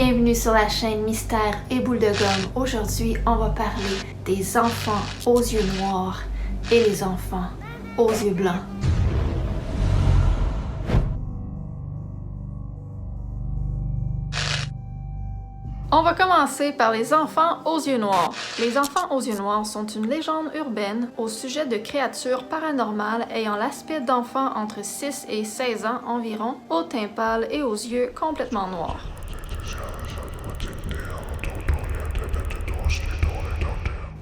Bienvenue sur la chaîne Mystère et Boule de Gomme. Aujourd'hui, on va parler des enfants aux yeux noirs et les enfants aux yeux blancs. On va commencer par les enfants aux yeux noirs. Les enfants aux yeux noirs sont une légende urbaine au sujet de créatures paranormales ayant l'aspect d'enfants entre 6 et 16 ans environ, au teint pâle et aux yeux complètement noirs.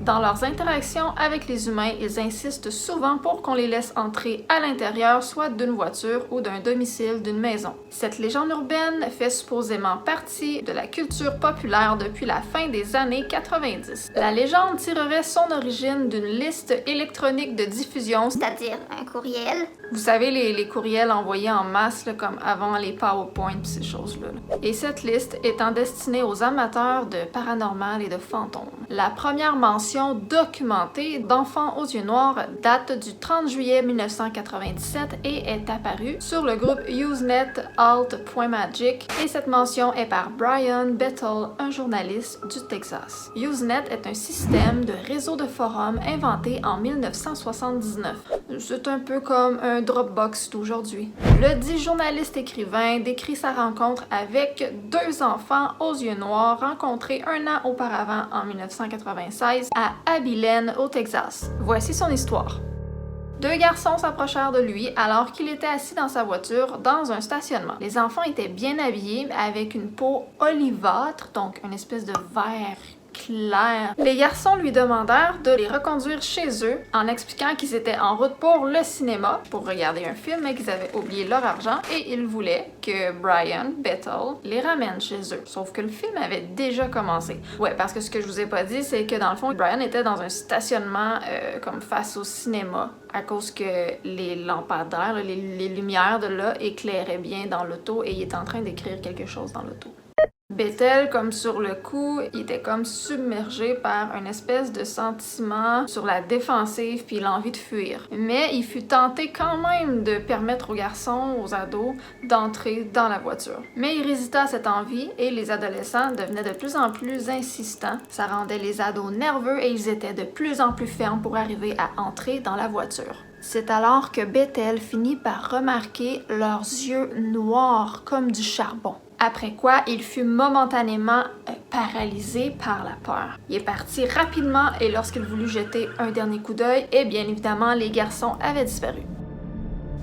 Dans leurs interactions avec les humains, ils insistent souvent pour qu'on les laisse entrer à l'intérieur soit d'une voiture ou d'un domicile d'une maison. Cette légende urbaine fait supposément partie de la culture populaire depuis la fin des années 90. La légende tirerait son origine d'une liste électronique de diffusion, C'est-à-dire un courriel. vous savez, les courriels envoyés en masse, là, comme avant les PowerPoint et ces choses-là. Et cette liste étant destinée aux amateurs de paranormal et de fantômes. La première mention documentée d'enfants aux yeux noirs date du 30 juillet 1997 et est apparue sur le groupe Usenet Alt.Magic, et cette mention est par Brian Bettel, un journaliste du Texas. Usenet est un système de réseau de forums inventé en 1979. C'est un peu comme un Dropbox d'aujourd'hui. Le dit journaliste écrivain décrit sa rencontre avec deux enfants aux yeux noirs rencontrés un an auparavant en 1996 à Abilene au Texas. Voici son histoire. Deux garçons s'approchèrent de lui alors qu'il était assis dans sa voiture dans un stationnement. Les enfants étaient bien habillés avec une peau olivâtre, donc une espèce de vert clair. Les garçons lui demandèrent de les reconduire chez eux en expliquant qu'ils étaient en route pour le cinéma pour regarder un film et qu'ils avaient oublié leur argent et ils voulaient que Brian Bettel les ramène chez eux. Sauf que le film avait déjà commencé. Ouais, parce que ce que je vous ai pas dit, c'est que dans le fond, Brian était dans un stationnement comme face au cinéma à cause que les lampadaires, les lumières de là éclairaient bien dans l'auto et il était en train d'écrire quelque chose dans l'auto. Bettel, comme sur le coup, il était comme submergé par une espèce de sentiment sur la défensive puis l'envie de fuir. Mais il fut tenté quand même de permettre aux garçons, aux ados, d'entrer dans la voiture. Mais il résista à cette envie et les adolescents devenaient de plus en plus insistants. Ça rendait les ados nerveux et ils étaient de plus en plus fermes pour arriver à entrer dans la voiture. C'est alors que Bettel finit par remarquer leurs yeux noirs comme du charbon. Après quoi, il fut momentanément paralysé par la peur. Il est parti rapidement et lorsqu'il voulut jeter un dernier coup d'œil, et bien évidemment, les garçons avaient disparu.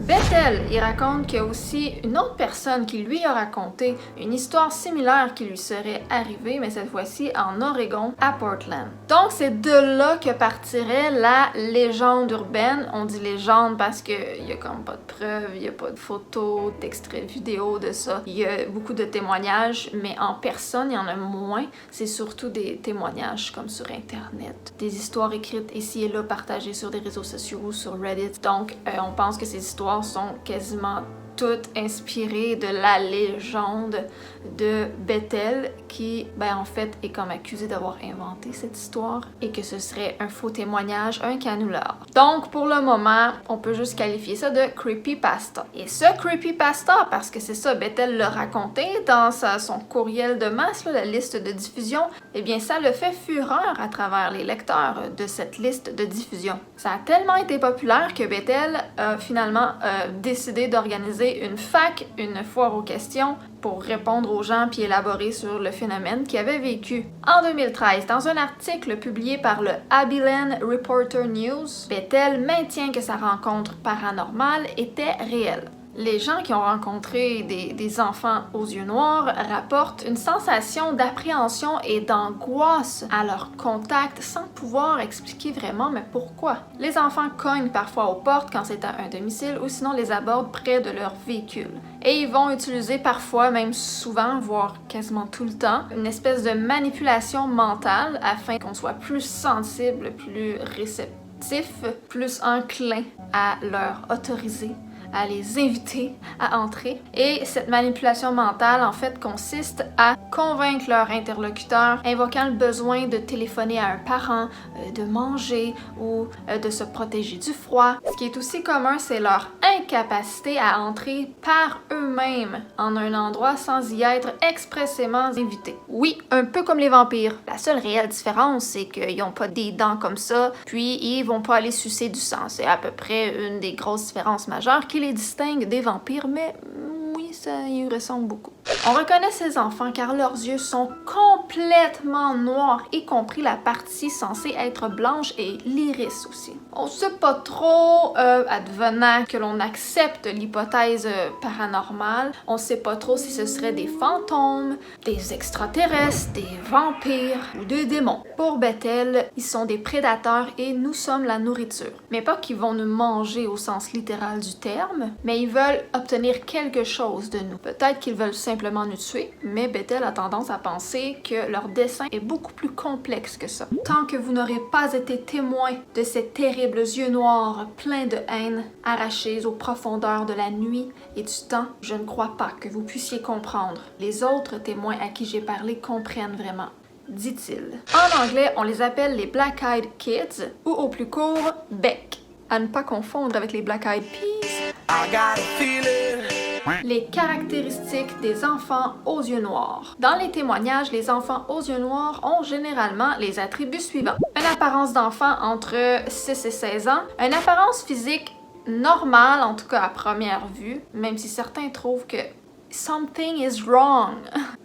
Bettel, il raconte qu'il y a aussi une autre personne qui lui a raconté une histoire similaire qui lui serait arrivée, mais cette fois-ci en Oregon, à Portland. Donc c'est de là que partirait la légende urbaine. On dit légende parce qu'il y a comme pas de preuves, il y a pas de photos, d'extraits vidéo de ça. Il y a beaucoup de témoignages, mais en personne, il y en a moins. C'est surtout des témoignages comme sur Internet. Des histoires écrites ici et là, partagées sur des réseaux sociaux ou sur Reddit. Donc on pense que ces histoires sont quasiment toutes inspirées de la légende de Bettel qui, en fait, est comme accusé d'avoir inventé cette histoire et que ce serait un faux témoignage, un canular. Donc, pour le moment, on peut juste qualifier ça de creepypasta. Et ce creepypasta, parce que c'est ça, Bettel l'a raconté dans son courriel de masse, la liste de diffusion, eh bien, ça le fait fureur à travers les lecteurs de cette liste de diffusion. Ça a tellement été populaire que Bettel a finalement décidé d'organiser une fac, une foire aux questions, pour répondre aux gens puis élaborer sur le phénomène qu'il avait vécu. En 2013, dans un article publié par le Abilene Reporter News, Bettel maintient que sa rencontre paranormale était réelle. Les gens qui ont rencontré des enfants aux yeux noirs rapportent une sensation d'appréhension et d'angoisse à leur contact sans pouvoir expliquer vraiment mais pourquoi. Les enfants cognent parfois aux portes quand c'est à un domicile ou sinon les abordent près de leur véhicule. Et ils vont utiliser parfois, même souvent, voire quasiment tout le temps, une espèce de manipulation mentale afin qu'on soit plus sensible, plus réceptif, plus enclin à leur autoriser à les inviter à entrer. Et cette manipulation mentale, en fait, consiste à convaincre leur interlocuteur, invoquant le besoin de téléphoner à un parent, de manger ou de se protéger du froid. Ce qui est aussi commun, c'est leur incapacité à entrer par eux-mêmes en un endroit sans y être expressément invités. Oui, un peu comme les vampires. La seule réelle différence, c'est qu'ils n'ont pas des dents comme ça, puis ils vont pas aller sucer du sang. C'est à peu près une des grosses différences majeures qui les distingue des vampires, mais oui, ça y ressemble beaucoup. On reconnaît ces enfants car leurs yeux sont complètement noirs, y compris la partie censée être blanche et l'iris aussi. On sait pas trop, advenant que l'on accepte l'hypothèse paranormale, on sait pas trop si ce serait des fantômes, des extraterrestres, des vampires ou des démons. Pour Bethel, ils sont des prédateurs et nous sommes la nourriture. Mais pas qu'ils vont nous manger au sens littéral du terme, mais ils veulent obtenir quelque chose de nous. Peut-être qu'ils veulent simplement nous tuer, mais Bethel a tendance à penser que leur dessein est beaucoup plus complexe que ça. Tant que vous n'aurez pas été témoin de ces terribles yeux noirs pleins de haine, arrachés aux profondeurs de la nuit et du temps, je ne crois pas que vous puissiez comprendre. Les autres témoins à qui j'ai parlé comprennent vraiment, dit-il. En anglais, on les appelle les Black Eyed Kids, ou au plus court, BEC. À ne pas confondre avec les Black Eyed Peas. Les caractéristiques des enfants aux yeux noirs. Dans les témoignages, les enfants aux yeux noirs ont généralement les attributs suivants. Une apparence d'enfant entre 6 et 16 ans, une apparence physique normale, en tout cas à première vue, même si certains trouvent que something is wrong.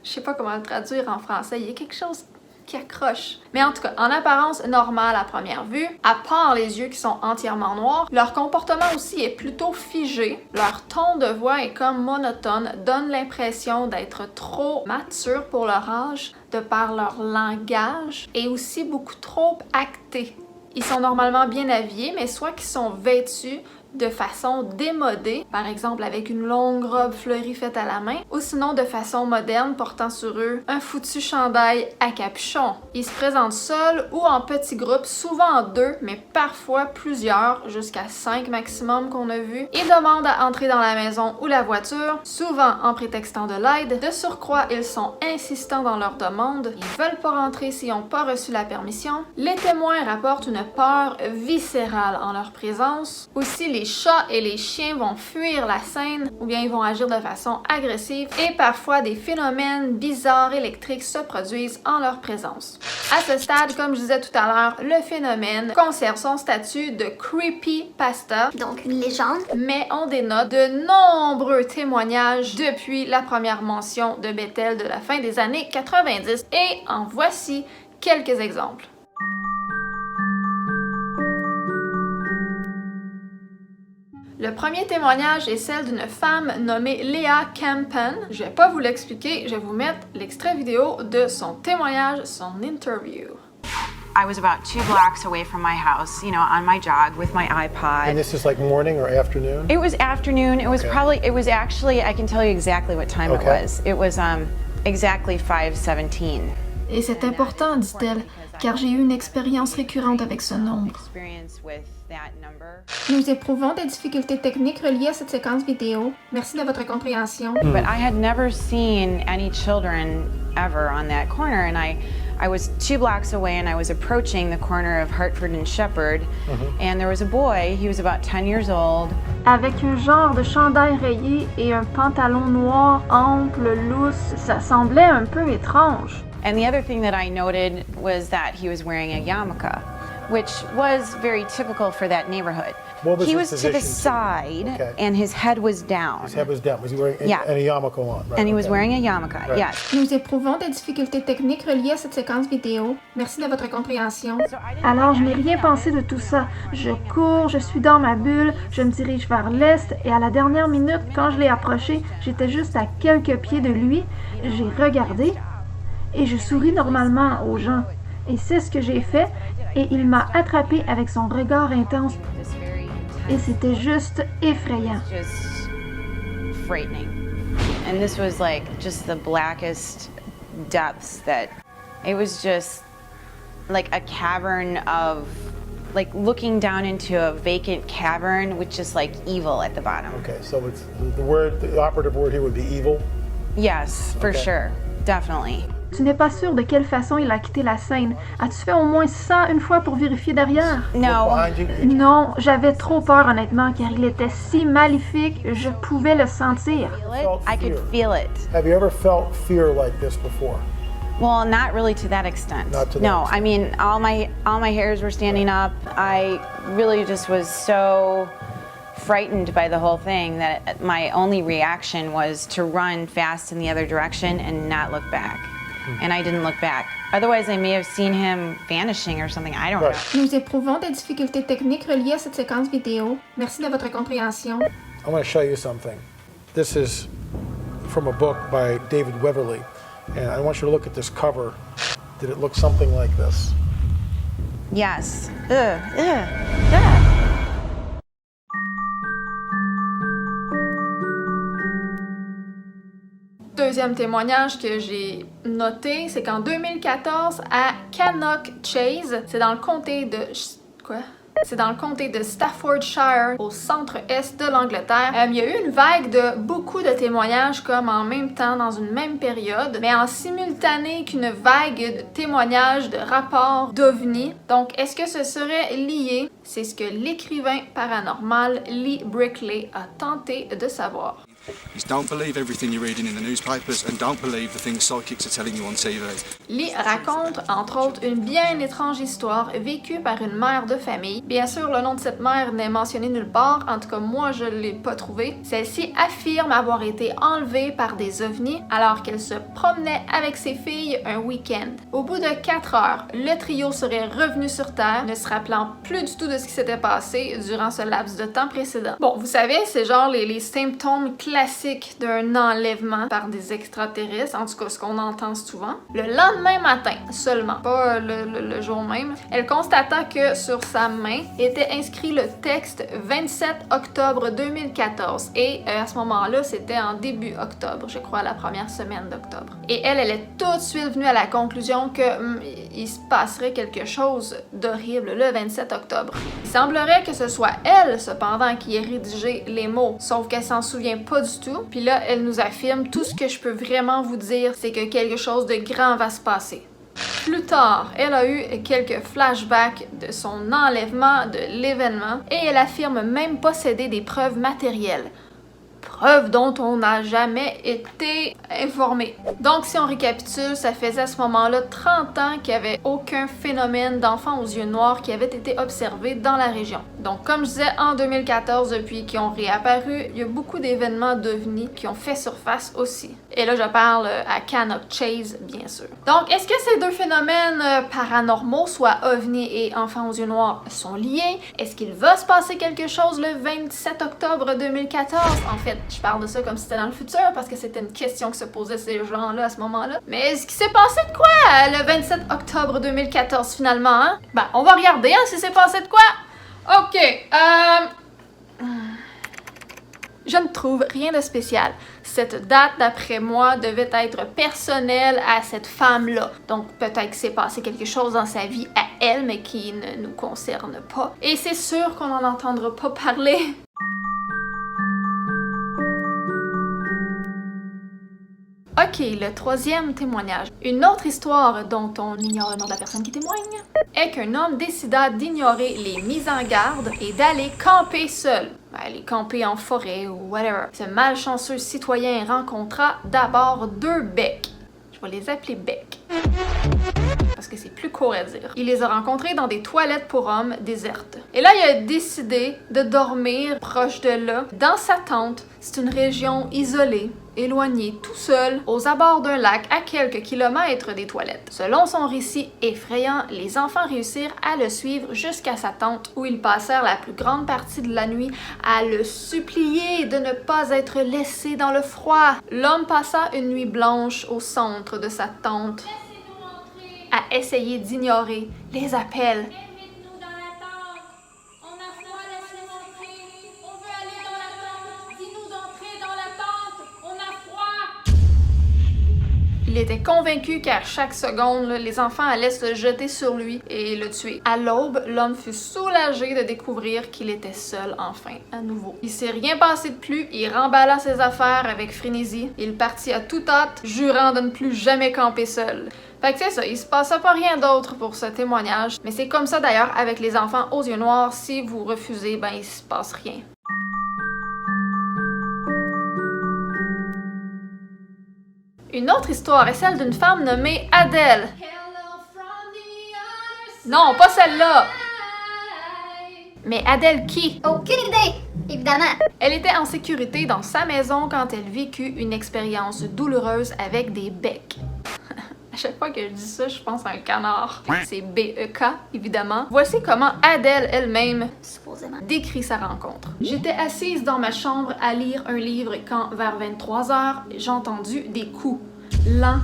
Je sais pas comment le traduire en français, il y a quelque chose qui accroche. Mais en tout cas, en apparence normale à première vue, à part les yeux qui sont entièrement noirs, leur comportement aussi est plutôt figé. Leur ton de voix est comme monotone, donne l'impression d'être trop mature pour leur âge, de par leur langage, et aussi beaucoup trop actés. Ils sont normalement bien habillés, mais soit qu'ils sont vêtus de façon démodée, par exemple avec une longue robe fleurie faite à la main, ou sinon de façon moderne portant sur eux un foutu chandail à capuchon. Ils se présentent seuls ou en petits groupes, souvent en 2, mais parfois plusieurs, jusqu'à 5 maximum qu'on a vu. Ils demandent à entrer dans la maison ou la voiture, souvent en prétextant de l'aide. De surcroît, ils sont insistants dans leurs demandes. Ils veulent pas rentrer s'ils n'ont pas reçu la permission. Les témoins rapportent une peur viscérale en leur présence. Aussi, les chats et les chiens vont fuir la scène ou bien ils vont agir de façon agressive et parfois des phénomènes bizarres électriques se produisent en leur présence. À ce stade, comme je disais tout à l'heure, le phénomène conserve son statut de creepypasta, donc une légende, mais on dénote de nombreux témoignages depuis la première mention de Bethel de la fin des années 90 et en voici quelques exemples. Le premier témoignage est celle d'une femme nommée Leah Campen. Je vais pas vous l'expliquer, je vais vous mettre l'extrait vidéo de son témoignage, son interview. I was about 2 blocks away from my house, you know, on my jog with my iPod. And this is like morning or afternoon? It was afternoon. It was Okay. it was actually, I can tell you exactly what time it Okay. was. It was exactly 5:17. Et c'est important, dit-elle, car j'ai eu une expérience récurrente avec ce nombre. Experience with that number. Nous éprouvons des difficultés techniques reliées à cette séquence vidéo. Merci de votre compréhension. But I had never seen any children ever on that corner, and I was 2 blocks away, and I was approaching the corner of Hartford and Shepherd, and there was a boy. He was about 10 years old. Avec un genre de chandail rayé et un pantalon noir ample, lousse, ça semblait un peu étrange. And the other thing that I noted was that he was wearing a yarmulke, which was very typical for that neighborhood. What was He his was to the position? side, Okay. and his head was down. His head was down. Was he wearing Yeah. any yarmulke on? Right, And he was okay. wearing a yarmulke, Right. yes. Nous éprouvons des difficultés techniques reliées à cette séquence vidéo. Merci de votre compréhension. So I didn't Alors, je n'ai think rien about pensé it. de tout ça. Je cours, je suis dans ma bulle, je me dirige vers l'est et à la dernière minute, quand je l'ai approché, j'étais juste à quelques pieds de lui. J'ai regardé et je souris normalement aux gens. Et c'est ce que j'ai fait et il m'a attrapé avec son regard intense This very et intense, c'était juste effrayant. just frightening. And this was like just the blackest depths that it was just like a cavern of like looking down into a vacant cavern with just like evil at the bottom. Okay, so it's the operative word here would be evil. Yes, for Okay. sure. Definitely. Tu n'es pas sûr de quelle façon il a quitté la scène. As-tu fait au moins 101 fois pour vérifier derrière? No. Behind you. Non, j'avais trop peur honnêtement car il était si maléfique, je pouvais le sentir. I could feel it. Have you ever felt fear like this before? Well, not really to that extent. Not to that no, extent. I mean all my hairs were standing up. I really just was so frightened by the whole thing that my only reaction was to run fast in the other direction and not look back. And I didn't look back. Otherwise, I may have seen him vanishing or something. I don't know. Nous éprouvons des difficultés techniques reliées à cette séquence vidéo. Merci de votre compréhension. I want to show you something. This is from a book by David Weatherly, and I want you to look at this cover. Did it look something like this? Yes. Ugh. Ugh. Ugh. Deuxième témoignage que j'ai noté, c'est qu'en 2014, à Cannock Chase, c'est dans le comté de... Quoi? C'est dans le comté de Staffordshire, au centre-est de l'Angleterre. Il y a eu une vague de beaucoup de témoignages comme en même temps, dans une même période, mais en simultané qu'une vague de témoignages, de rapports d'OVNI. Donc, est-ce que ce serait lié? C'est ce que l'écrivain paranormal Lee Brickley a tenté de savoir. is don't believe everything you're reading in the newspapers and don't believe the things psychics are telling you on TV. Lee raconte, entre autres, une bien étrange histoire vécue par une mère de famille. Bien sûr, le nom de cette mère n'est mentionné nulle part, en tout cas moi je l'ai pas trouvé. Celle-ci affirme avoir été enlevée par des ovnis alors qu'elle se promenait avec ses filles un week-end. Au bout de 4 heures, le trio serait revenu sur Terre, ne se rappelant plus du tout de ce qui s'était passé durant ce laps de temps précédent. Bon, vous savez, c'est genre les symptômes classiques d'un enlèvement par des extraterrestres, en tout cas ce qu'on entend souvent. Le lendemain matin seulement, pas le jour même, elle constata que sur sa main était inscrit le texte 27 octobre 2014 et à ce moment-là, c'était en début octobre, je crois la première semaine d'octobre. Et elle est tout de suite venue à la conclusion que il se passerait quelque chose d'horrible le 27 octobre. Il semblerait que ce soit elle, cependant, qui ait rédigé les mots, sauf qu'elle s'en souvient pas du tout. Puis là, elle nous affirme tout ce que je peux vraiment vous dire, c'est que quelque chose de grand va se passer. Plus tard, elle a eu quelques flashbacks de son enlèvement, de l'événement, et elle affirme même posséder des preuves matérielles. Preuves dont on n'a jamais été informé. Donc, si on récapitule, ça faisait à ce moment-là 30 ans qu'il n'y avait aucun phénomène d'enfants aux yeux noirs qui avait été observé dans la région. Donc, comme je disais, en 2014, depuis qu'ils ont réapparu, il y a beaucoup d'événements d'OVNI qui ont fait surface aussi. Et là, je parle à Cannock Chase, bien sûr. Donc, est-ce que ces deux phénomènes paranormaux, soit OVNI et enfants aux yeux noirs, sont liés? Est-ce qu'il va se passer quelque chose le 27 octobre 2014? En fait, je parle de ça comme si c'était dans le futur parce que c'était une question que se posaient ces gens-là à ce moment-là. Mais est-ce qu'il s'est passé de quoi le 27 octobre 2014 finalement, hein? Ben, on va regarder, hein, si c'est passé de quoi? Ok, je ne trouve rien de spécial. Cette date, d'après moi, devait être personnelle à cette femme-là. Donc, peut-être qu'il s'est passé quelque chose dans sa vie à elle, mais qui ne nous concerne pas. Et c'est sûr qu'on n'en entendra pas parler. Ok, le troisième témoignage. Une autre histoire dont on ignore le nom de la personne qui témoigne est qu'un homme décida d'ignorer les mises en garde et d'aller camper seul. Aller camper en forêt ou whatever. Ce malchanceux citoyen rencontra d'abord 2 becs. Je vais les appeler becs. Parce que c'est plus court à dire. Il les a rencontrés dans des toilettes pour hommes désertes. Et là, il a décidé de dormir proche de là, dans sa tente. C'est une région isolée, éloignée, tout seul, aux abords d'un lac à quelques kilomètres des toilettes. Selon son récit effrayant, les enfants réussirent à le suivre jusqu'à sa tente, où ils passèrent la plus grande partie de la nuit à le supplier de ne pas être laissé dans le froid. L'homme passa une nuit blanche au centre de sa tente, à essayer d'ignorer les appels. Mettez-nous dans la tente. On a froid, laisse-nous entrer. On veut aller dans la tente. Dis-nous d'entrer dans la tente. On a froid. Il était convaincu qu'à chaque seconde, là, les enfants allaient se jeter sur lui et le tuer. À l'aube, l'homme fut soulagé de découvrir qu'il était seul enfin, à nouveau. Il s'est rien passé de plus, il remballa ses affaires avec frénésie. Il partit à toute hâte, jurant de ne plus jamais camper seul. Fait que c'est ça, il se passait pas rien d'autre pour ce témoignage, mais c'est comme ça d'ailleurs avec les enfants aux yeux noirs, si vous refusez, ben il se passe rien. Une autre histoire est celle d'une femme nommée Adele. Hello from the other Non, pas celle-là! side. Mais Adele qui? Aucune idée, évidemment. Elle était en sécurité dans sa maison quand elle vécut une expérience douloureuse avec des becs. À chaque fois que je dis ça, je pense à un canard. C'est B-E-K, évidemment. Voici comment Adele elle-même Supposément. décrit sa rencontre. J'étais assise dans ma chambre à lire un livre quand, vers 23h, j'ai entendu des coups, lents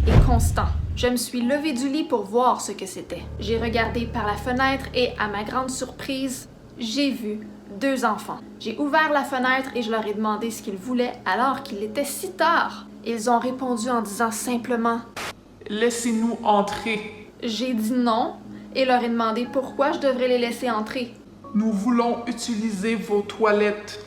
et constants. Je me suis levée du lit pour voir ce que c'était. J'ai regardé par la fenêtre et, à ma grande surprise, j'ai vu 2 enfants. J'ai ouvert la fenêtre et je leur ai demandé ce qu'ils voulaient alors qu'il était si tard. Ils ont répondu en disant simplement « Laissez-nous entrer. J'ai dit non et leur ai demandé pourquoi je devrais les laisser entrer. Nous voulons utiliser vos toilettes.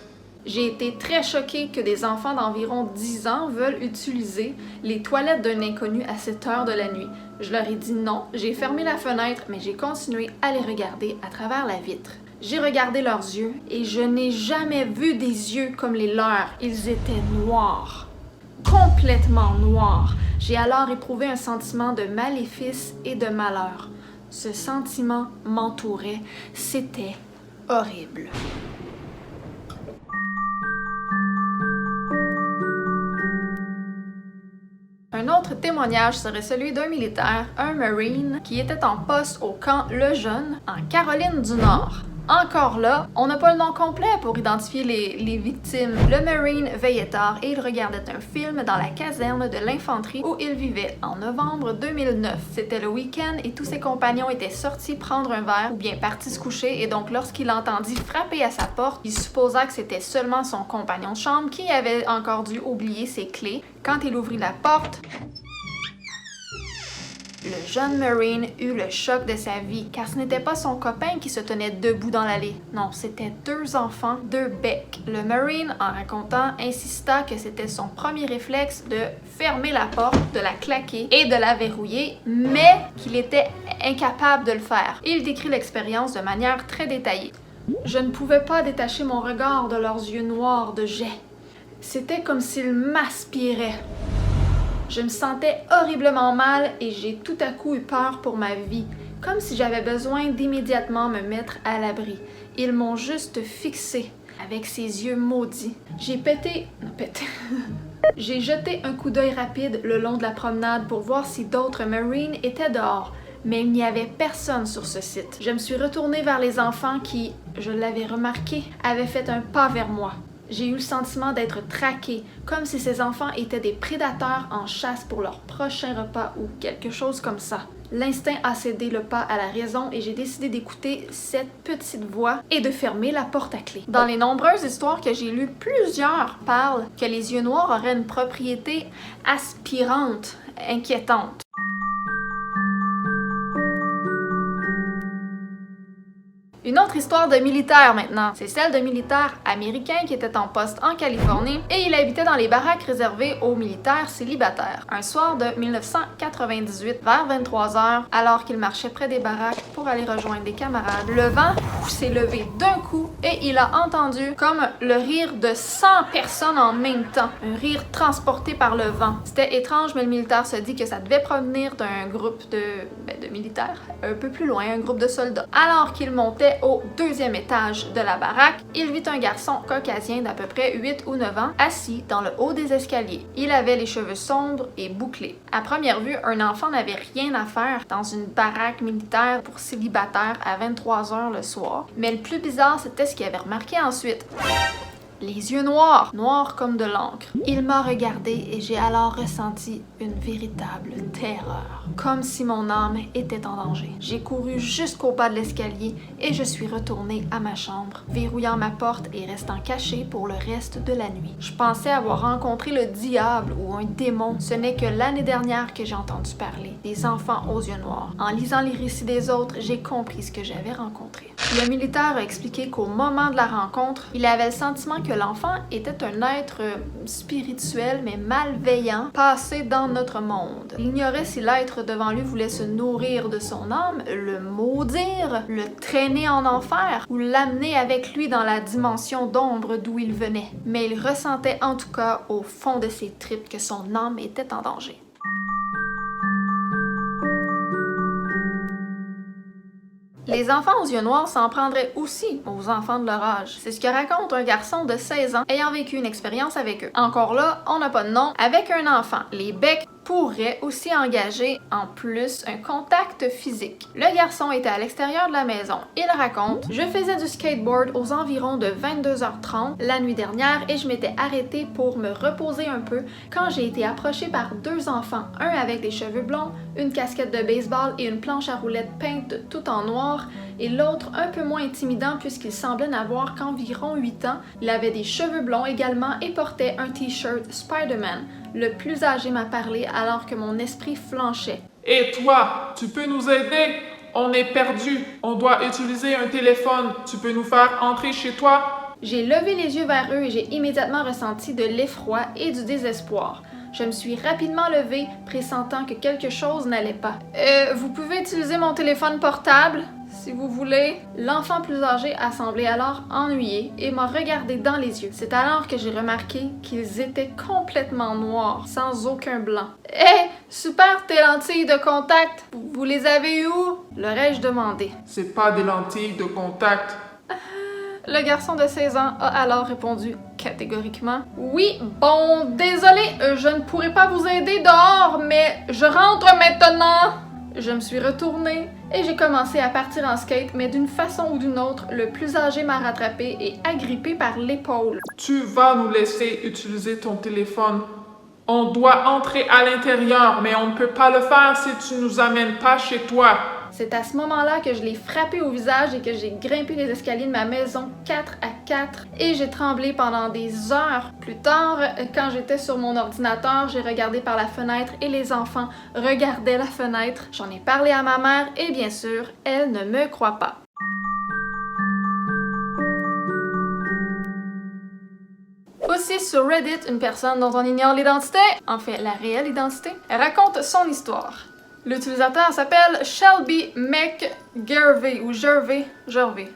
J'ai été très choquée que des enfants d'environ 10 ans veulent utiliser les toilettes d'un inconnu à cette heure de la nuit. Je leur ai dit non, j'ai fermé la fenêtre, mais j'ai continué à les regarder à travers la vitre. J'ai regardé leurs yeux et je n'ai jamais vu des yeux comme les leurs. Ils étaient noirs. Complètement noirs. J'ai alors éprouvé un sentiment de maléfice et de malheur. Ce sentiment m'entourait. C'était horrible. Un autre témoignage serait celui d'un militaire, un Marine, qui était en poste au camp Lejeune, en Caroline du Nord. Encore là, on n'a pas le nom complet pour identifier les victimes. Le Marine veillait tard et il regardait un film dans la caserne de l'infanterie où il vivait en novembre 2009. C'était le week-end et tous ses compagnons étaient sortis prendre un verre ou bien partis se coucher et donc lorsqu'il entendit frapper à sa porte, il supposa que c'était seulement son compagnon de chambre qui avait encore dû oublier ses clés. Quand il ouvrit la porte, le jeune Marine eut le choc de sa vie, car ce n'était pas son copain qui se tenait debout dans l'allée. Non, c'était 2 enfants, 2 becs. Le Marine, en racontant, insista que c'était son premier réflexe de fermer la porte, de la claquer et de la verrouiller, mais qu'il était incapable de le faire. Il décrit l'expérience de manière très détaillée. Je ne pouvais pas détacher mon regard de leurs yeux noirs de jet. C'était comme s'ils m'aspiraient. Je me sentais horriblement mal et j'ai tout à coup eu peur pour ma vie, comme si j'avais besoin d'immédiatement me mettre à l'abri. Ils m'ont juste fixé avec ces yeux maudits. J'ai jeté un coup d'œil rapide le long de la promenade pour voir si d'autres Marines étaient dehors, mais il n'y avait personne sur ce site. Je me suis retournée vers les enfants qui, je l'avais remarqué, avaient fait un pas vers moi. J'ai eu le sentiment d'être traquée, comme si ces enfants étaient des prédateurs en chasse pour leur prochain repas ou quelque chose comme ça. L'instinct a cédé le pas à la raison et j'ai décidé d'écouter cette petite voix et de fermer la porte à clé. Dans les nombreuses histoires que j'ai lues, plusieurs parlent que les yeux noirs auraient une propriété aspirante, inquiétante. Une autre histoire de militaire maintenant. C'est celle d'un militaire américain qui était en poste en Californie et il habitait dans les baraques réservées aux militaires célibataires. Un soir de 1998, vers 23h, alors qu'il marchait près des baraques pour aller rejoindre des camarades, le vent s'est levé d'un coup et il a entendu comme le rire de 100 personnes en même temps. Un rire transporté par le vent. C'était étrange, mais le militaire se dit que ça devait provenir d'un groupe de militaires, un peu plus loin, un groupe de soldats. Alors qu'il montait au 2e étage de la baraque, il vit un garçon caucasien d'à peu près 8 ou 9 ans assis dans le haut des escaliers. Il avait les cheveux sombres et bouclés. À première vue, un enfant n'avait rien à faire dans une baraque militaire pour célibataires à 23h le soir. Mais le plus bizarre, c'était ce qu'il avait remarqué ensuite. les yeux noirs, noirs comme de l'encre. Il m'a regardé et j'ai alors ressenti une véritable terreur, comme si mon âme était en danger. J'ai couru jusqu'au bas de l'escalier et je suis retournée à ma chambre, verrouillant ma porte et restant cachée pour le reste de la nuit. Je pensais avoir rencontré le diable ou un démon. Ce n'est que l'année dernière que j'ai entendu parler des enfants aux yeux noirs. En lisant les récits des autres, j'ai compris ce que j'avais rencontré. Le militaire a expliqué qu'au moment de la rencontre, il avait le sentiment que l'enfant était un être spirituel mais malveillant, passé dans notre monde. Il ignorait si l'être devant lui voulait se nourrir de son âme, le maudire, le traîner en enfer ou l'amener avec lui dans la dimension d'ombre d'où il venait. Mais il ressentait en tout cas au fond de ses tripes que son âme était en danger. Les enfants aux yeux noirs s'en prendraient aussi aux enfants de leur âge. C'est ce que raconte un garçon de 16 ans ayant vécu une expérience avec eux. Encore là, on n'a pas de nom. Avec un enfant, les becs pourraient aussi engager en plus un contact physique. Le garçon était à l'extérieur de la maison. Il raconte: « Je faisais du skateboard aux environs de 22h30 la nuit dernière et je m'étais arrêtée pour me reposer un peu quand j'ai été approchée par deux enfants, un avec des cheveux blonds, une casquette de baseball et une planche à roulettes peinte tout en noir, et l'autre un peu moins intimidant puisqu'il semblait n'avoir qu'environ 8 ans. Il avait des cheveux blonds également et portait un t-shirt Spider-Man. Le plus âgé m'a parlé alors que mon esprit flanchait. Et toi, tu peux nous aider? On est perdu. On doit utiliser un téléphone. Tu peux nous faire entrer chez toi? J'ai levé les yeux vers eux et j'ai immédiatement ressenti de l'effroi et du désespoir. Je me suis rapidement levée, pressentant que quelque chose n'allait pas. Vous pouvez utiliser mon téléphone portable, si vous voulez. » L'enfant plus âgé a semblé alors ennuyé et m'a regardé dans les yeux. C'est alors que j'ai remarqué qu'ils étaient complètement noirs, sans aucun blanc. « Hé, super tes lentilles de contact! Vous les avez où? » leur ai-je demandé. « C'est pas des lentilles de contact. » Le garçon de 16 ans a alors répondu catégoriquement: « Oui, bon, désolé, je ne pourrai pas vous aider dehors, mais je rentre maintenant! » Je me suis retournée et j'ai commencé à partir en skate, mais d'une façon ou d'une autre, le plus âgé m'a rattrapé et agrippé par l'épaule. « Tu vas nous laisser utiliser ton téléphone. On doit entrer à l'intérieur, mais on ne peut pas le faire si tu nous amènes pas chez toi. » C'est à ce moment-là que je l'ai frappé au visage et que j'ai grimpé les escaliers de ma maison 4 à 4 et j'ai tremblé pendant des heures. Plus tard, quand j'étais sur mon ordinateur, j'ai regardé par la fenêtre et les enfants regardaient la fenêtre. J'en ai parlé à ma mère et bien sûr, elle ne me croit pas. Aussi sur Reddit, une personne dont on ignore l'identité, en fait la réelle identité, raconte son histoire. L'utilisateur s'appelle Shelby McGervey ou Gervais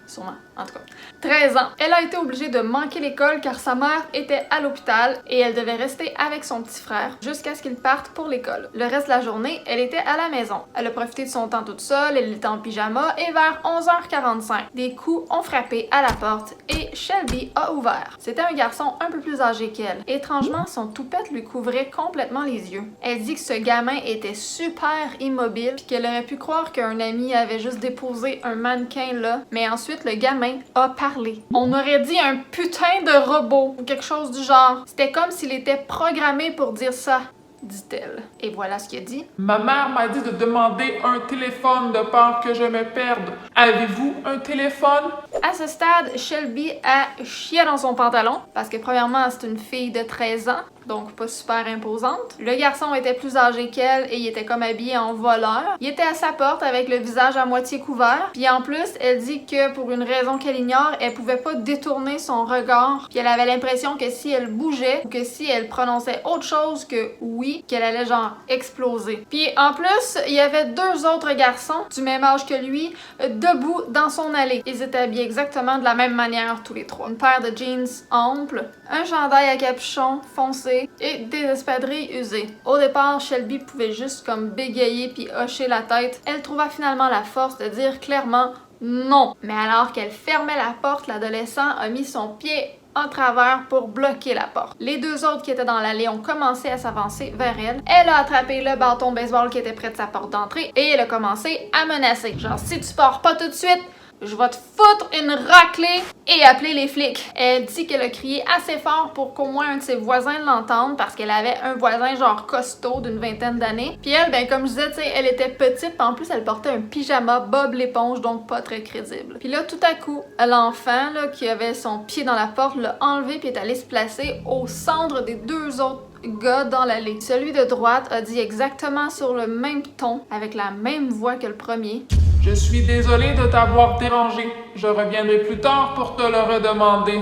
sûrement, en tout cas. 13 ans. Elle a été obligée de manquer l'école car sa mère était à l'hôpital et elle devait rester avec son petit frère jusqu'à ce qu'il parte pour l'école. Le reste de la journée, elle était à la maison. Elle a profité de son temps toute seule, elle était en pyjama et vers 11h45, des coups ont frappé à la porte et Shelby a ouvert. C'était un garçon un peu plus âgé qu'elle. Étrangement, son toupette lui couvrait complètement les yeux. Elle dit que ce gamin était super immobile puis qu'elle aurait pu croire qu'un ami avait juste déposé un mannequin là, mais ensuite le gamin a parlé. On aurait dit un putain de robot ou quelque chose du genre. C'était comme s'il était programmé pour dire ça, dit-elle. Et voilà ce qu'il a dit. « Ma mère m'a dit de demander un téléphone de peur que je me perde. Avez-vous un téléphone? » À ce stade, Shelby a chié dans son pantalon parce que premièrement, c'est une fille de 13 ans. Donc pas super imposante. Le garçon était plus âgé qu'elle et il était comme habillé en voleur. Il était à sa porte avec le visage à moitié couvert. Puis en plus, elle dit que pour une raison qu'elle ignore, elle pouvait pas détourner son regard. Puis elle avait l'impression que si elle bougeait ou que si elle prononçait autre chose que oui, qu'elle allait genre exploser. Puis en plus, il y avait deux autres garçons du même âge que lui, debout dans son allée. Ils étaient habillés exactement de la même manière tous les trois. Une paire de jeans amples, un chandail à capuchon foncé et des espadrilles usées. Au départ, Shelby pouvait juste comme bégayer puis hocher la tête. Elle trouva finalement la force de dire clairement non. Mais alors qu'elle fermait la porte, l'adolescent a mis son pied en travers pour bloquer la porte. Les deux autres qui étaient dans l'allée ont commencé à s'avancer vers elle. Elle a attrapé le bâton de baseball qui était près de sa porte d'entrée et elle a commencé à menacer. Genre, si tu pars pas tout de suite, je vais te foutre une raclée et appeler les flics. Elle dit qu'elle a crié assez fort pour qu'au moins un de ses voisins l'entende parce qu'elle avait un voisin genre costaud d'une vingtaine d'années. Puis elle, ben comme je disais, tu sais, elle était petite, en plus elle portait un pyjama Bob l'éponge, donc pas très crédible. Puis là, tout à coup, l'enfant là, qui avait son pied dans la porte l'a enlevé puis est allé se placer au centre des deux autres gars dans l'allée. Celui de droite a dit exactement sur le même ton, avec la même voix que le premier. Je suis désolée de t'avoir dérangé. Je reviendrai plus tard pour te le redemander.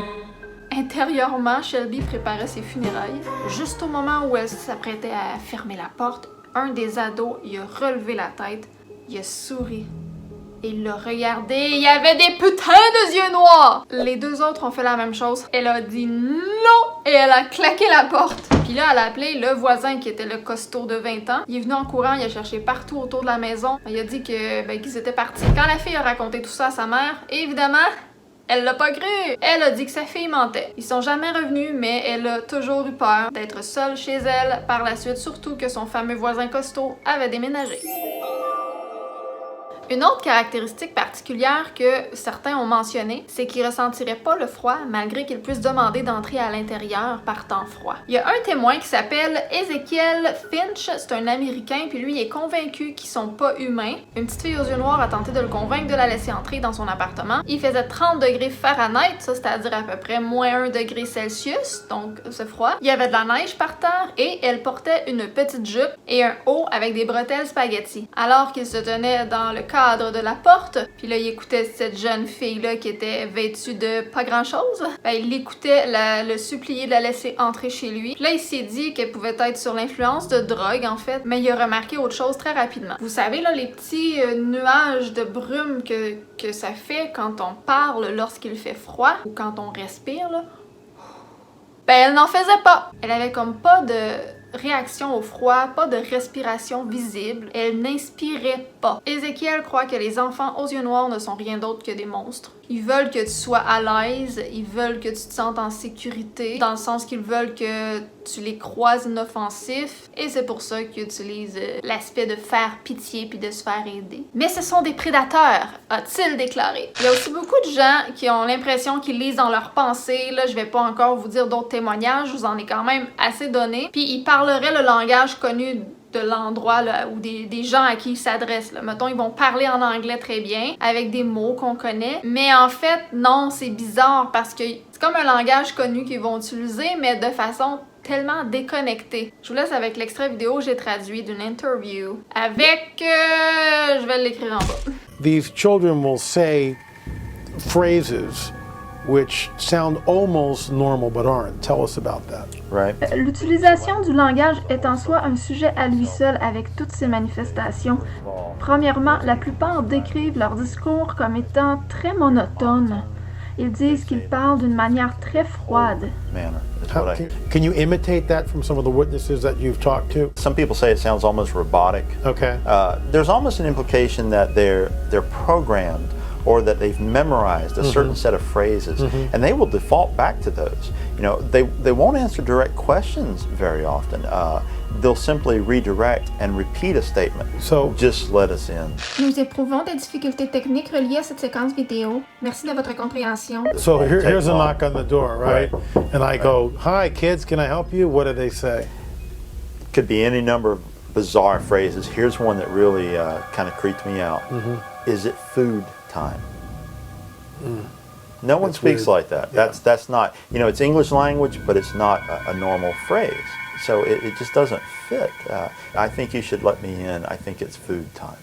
Intérieurement, Shelby préparait ses funérailles. Juste au moment où elle s'apprêtait à fermer la porte, un des ados, il a relevé la tête, il a souri. Il l'a regardé, il y avait des putains de yeux noirs! Les deux autres ont fait la même chose. Elle a dit non et elle a claqué la porte. Puis là, elle a appelé le voisin qui était le costaud de 20 ans. Il est venu en courant, il a cherché partout autour de la maison. Il a dit qu'ils étaient partis. Quand la fille a raconté tout ça à sa mère, évidemment, elle l'a pas cru! Elle a dit que sa fille mentait. Ils sont jamais revenus, mais elle a toujours eu peur d'être seule chez elle par la suite, surtout que son fameux voisin costaud avait déménagé. Une autre caractéristique particulière que certains ont mentionné, c'est qu'ils ressentiraient pas le froid malgré qu'ils puissent demander d'entrer à l'intérieur par temps froid. Il y a un témoin qui s'appelle Ezekiel Finch, c'est un Américain, puis lui il est convaincu qu'ils sont pas humains. Une petite fille aux yeux noirs a tenté de le convaincre de la laisser entrer dans son appartement. Il faisait 30 degrés Fahrenheit, ça c'est-à-dire à peu près moins 1 degré Celsius, donc c'est froid. Il y avait de la neige par terre et elle portait une petite jupe et un haut avec des bretelles spaghetti. Alors qu'il se tenait dans le cadre de la porte, puis là il écoutait cette jeune fille-là qui était vêtue de pas grand-chose. Ben, il l'écoutait le supplier de la laisser entrer chez lui. Puis là il s'est dit qu'elle pouvait être sur l'influence de drogue en fait, mais il a remarqué autre chose très rapidement. Vous savez là les petits nuages de brume que ça fait quand on parle lorsqu'il fait froid ou quand on respire là. Ben elle n'en faisait pas. Elle avait comme pas de réaction au froid, pas de respiration visible. Elle n'inspirait pas. Ézéchiel croit que les enfants aux yeux noirs ne sont rien d'autre que des monstres. Ils veulent que tu sois à l'aise, ils veulent que tu te sentes en sécurité, dans le sens qu'ils veulent que tu les croises inoffensifs, et c'est pour ça qu'ils utilisent l'aspect de faire pitié puis de se faire aider. Mais ce sont des prédateurs, a-t-il déclaré. Il y a aussi beaucoup de gens qui ont l'impression qu'ils lisent dans leurs pensées. Là, je vais pas encore vous dire d'autres témoignages, je vous en ai quand même assez donné. Puis ils parleraient le langage connu de l'endroit là, ou des gens à qui ils s'adressent. Mettons, ils vont parler en anglais très bien, avec des mots qu'on connaît. Mais en fait, non, c'est bizarre parce que c'est comme un langage connu qu'ils vont utiliser, mais de façon tellement déconnectée. Je vous laisse avec l'extrait vidéo que j'ai traduit d'une interview avec... je vais l'écrire en bas. These children will say phrases which sound almost normal but aren't. Tell us about that. Right. L'utilisation du langage est en soi un sujet à lui seul avec toutes ses manifestations. Premièrement, la plupart décrivent leur discours comme étant très monotone. Ils disent qu'ils parlent d'une manière très froide. Can you imitate that from some of the witnesses that you've talked to? Some people say it sounds almost robotic. Okay. There's almost an implication that they're programmed or that they've memorized a certain set of phrases, and they will default back to those. You know, they won't answer direct questions very often. They'll simply redirect and repeat a statement. So, just let us in. Nous éprouvons des difficultés techniques reliées à cette séquence vidéo. Merci de votre compréhension. so here's a knock on the door, right? And I go, "Hi, kids, can I help you?" What do they say? Could be any number of bizarre phrases. Here's one that really kind of creeped me out. Is it food time? No one speaks weird. like that. That's not, you know, it's English language, but it's not a normal phrase. So it just doesn't fit. I think you should let me in. I think it's food time.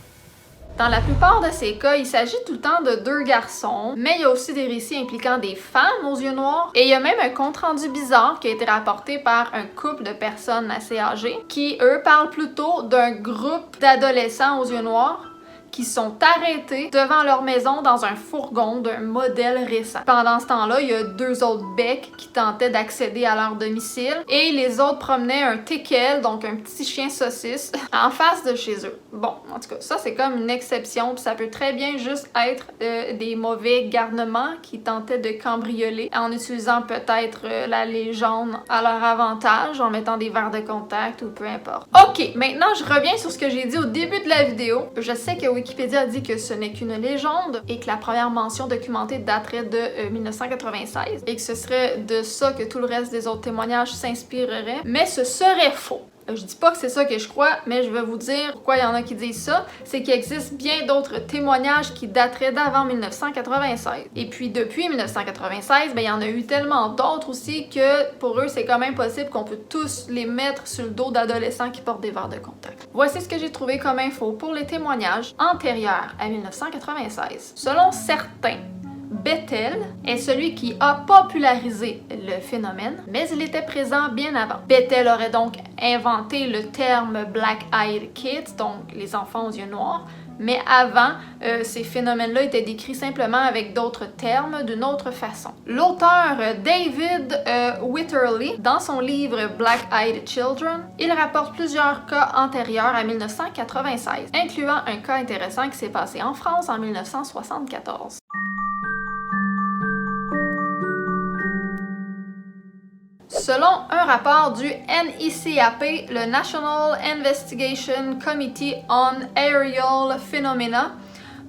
Dans la plupart de ces cas, il s'agit tout le temps de deux garçons, mais il y a aussi des récits impliquant des femmes aux yeux noirs. Et il y a même un compte-rendu bizarre qui a été rapporté par un couple de personnes assez âgées, qui, eux, parlent plutôt d'un groupe d'adolescents aux yeux noirs qui sont arrêtés devant leur maison dans un fourgon d'un modèle récent. Pendant ce temps-là, il y a deux autres becs qui tentaient d'accéder à leur domicile et les autres promenaient un teckel, donc un petit chien saucisse, en face de chez eux. Bon, en tout cas, ça c'est comme une exception, puis ça peut très bien juste être des mauvais garnements qui tentaient de cambrioler en utilisant peut-être la légende à leur avantage, en mettant des verres de contact ou peu importe. Ok, maintenant je reviens sur ce que j'ai dit au début de la vidéo. Je sais que Wikipédia dit que ce n'est qu'une légende et que la première mention documentée daterait de 1996 et que ce serait de ça que tout le reste des autres témoignages s'inspirerait, mais ce serait faux. Je dis pas que c'est ça que je crois, mais je vais vous dire pourquoi il y en a qui disent ça. C'est qu'il existe bien d'autres témoignages qui dateraient d'avant 1996. Et puis depuis 1996, ben, il y en a eu tellement d'autres aussi que pour eux, c'est quand même possible qu'on peut tous les mettre sur le dos d'adolescents qui portent des verres de contact. Voici ce que j'ai trouvé comme info pour les témoignages antérieurs à 1996. Selon certains, Bethel est celui qui a popularisé le phénomène, mais il était présent bien avant. Bethel aurait donc inventé le terme Black-Eyed Kids, donc les enfants aux yeux noirs, mais avant, ces phénomènes-là étaient décrits simplement avec d'autres termes, d'une autre façon. L'auteur David Witterly, dans son livre Black-Eyed Children, il rapporte plusieurs cas antérieurs à 1996, incluant un cas intéressant qui s'est passé en France en 1974. Selon un rapport du NICAP, le National Investigation Committee on Aerial Phenomena,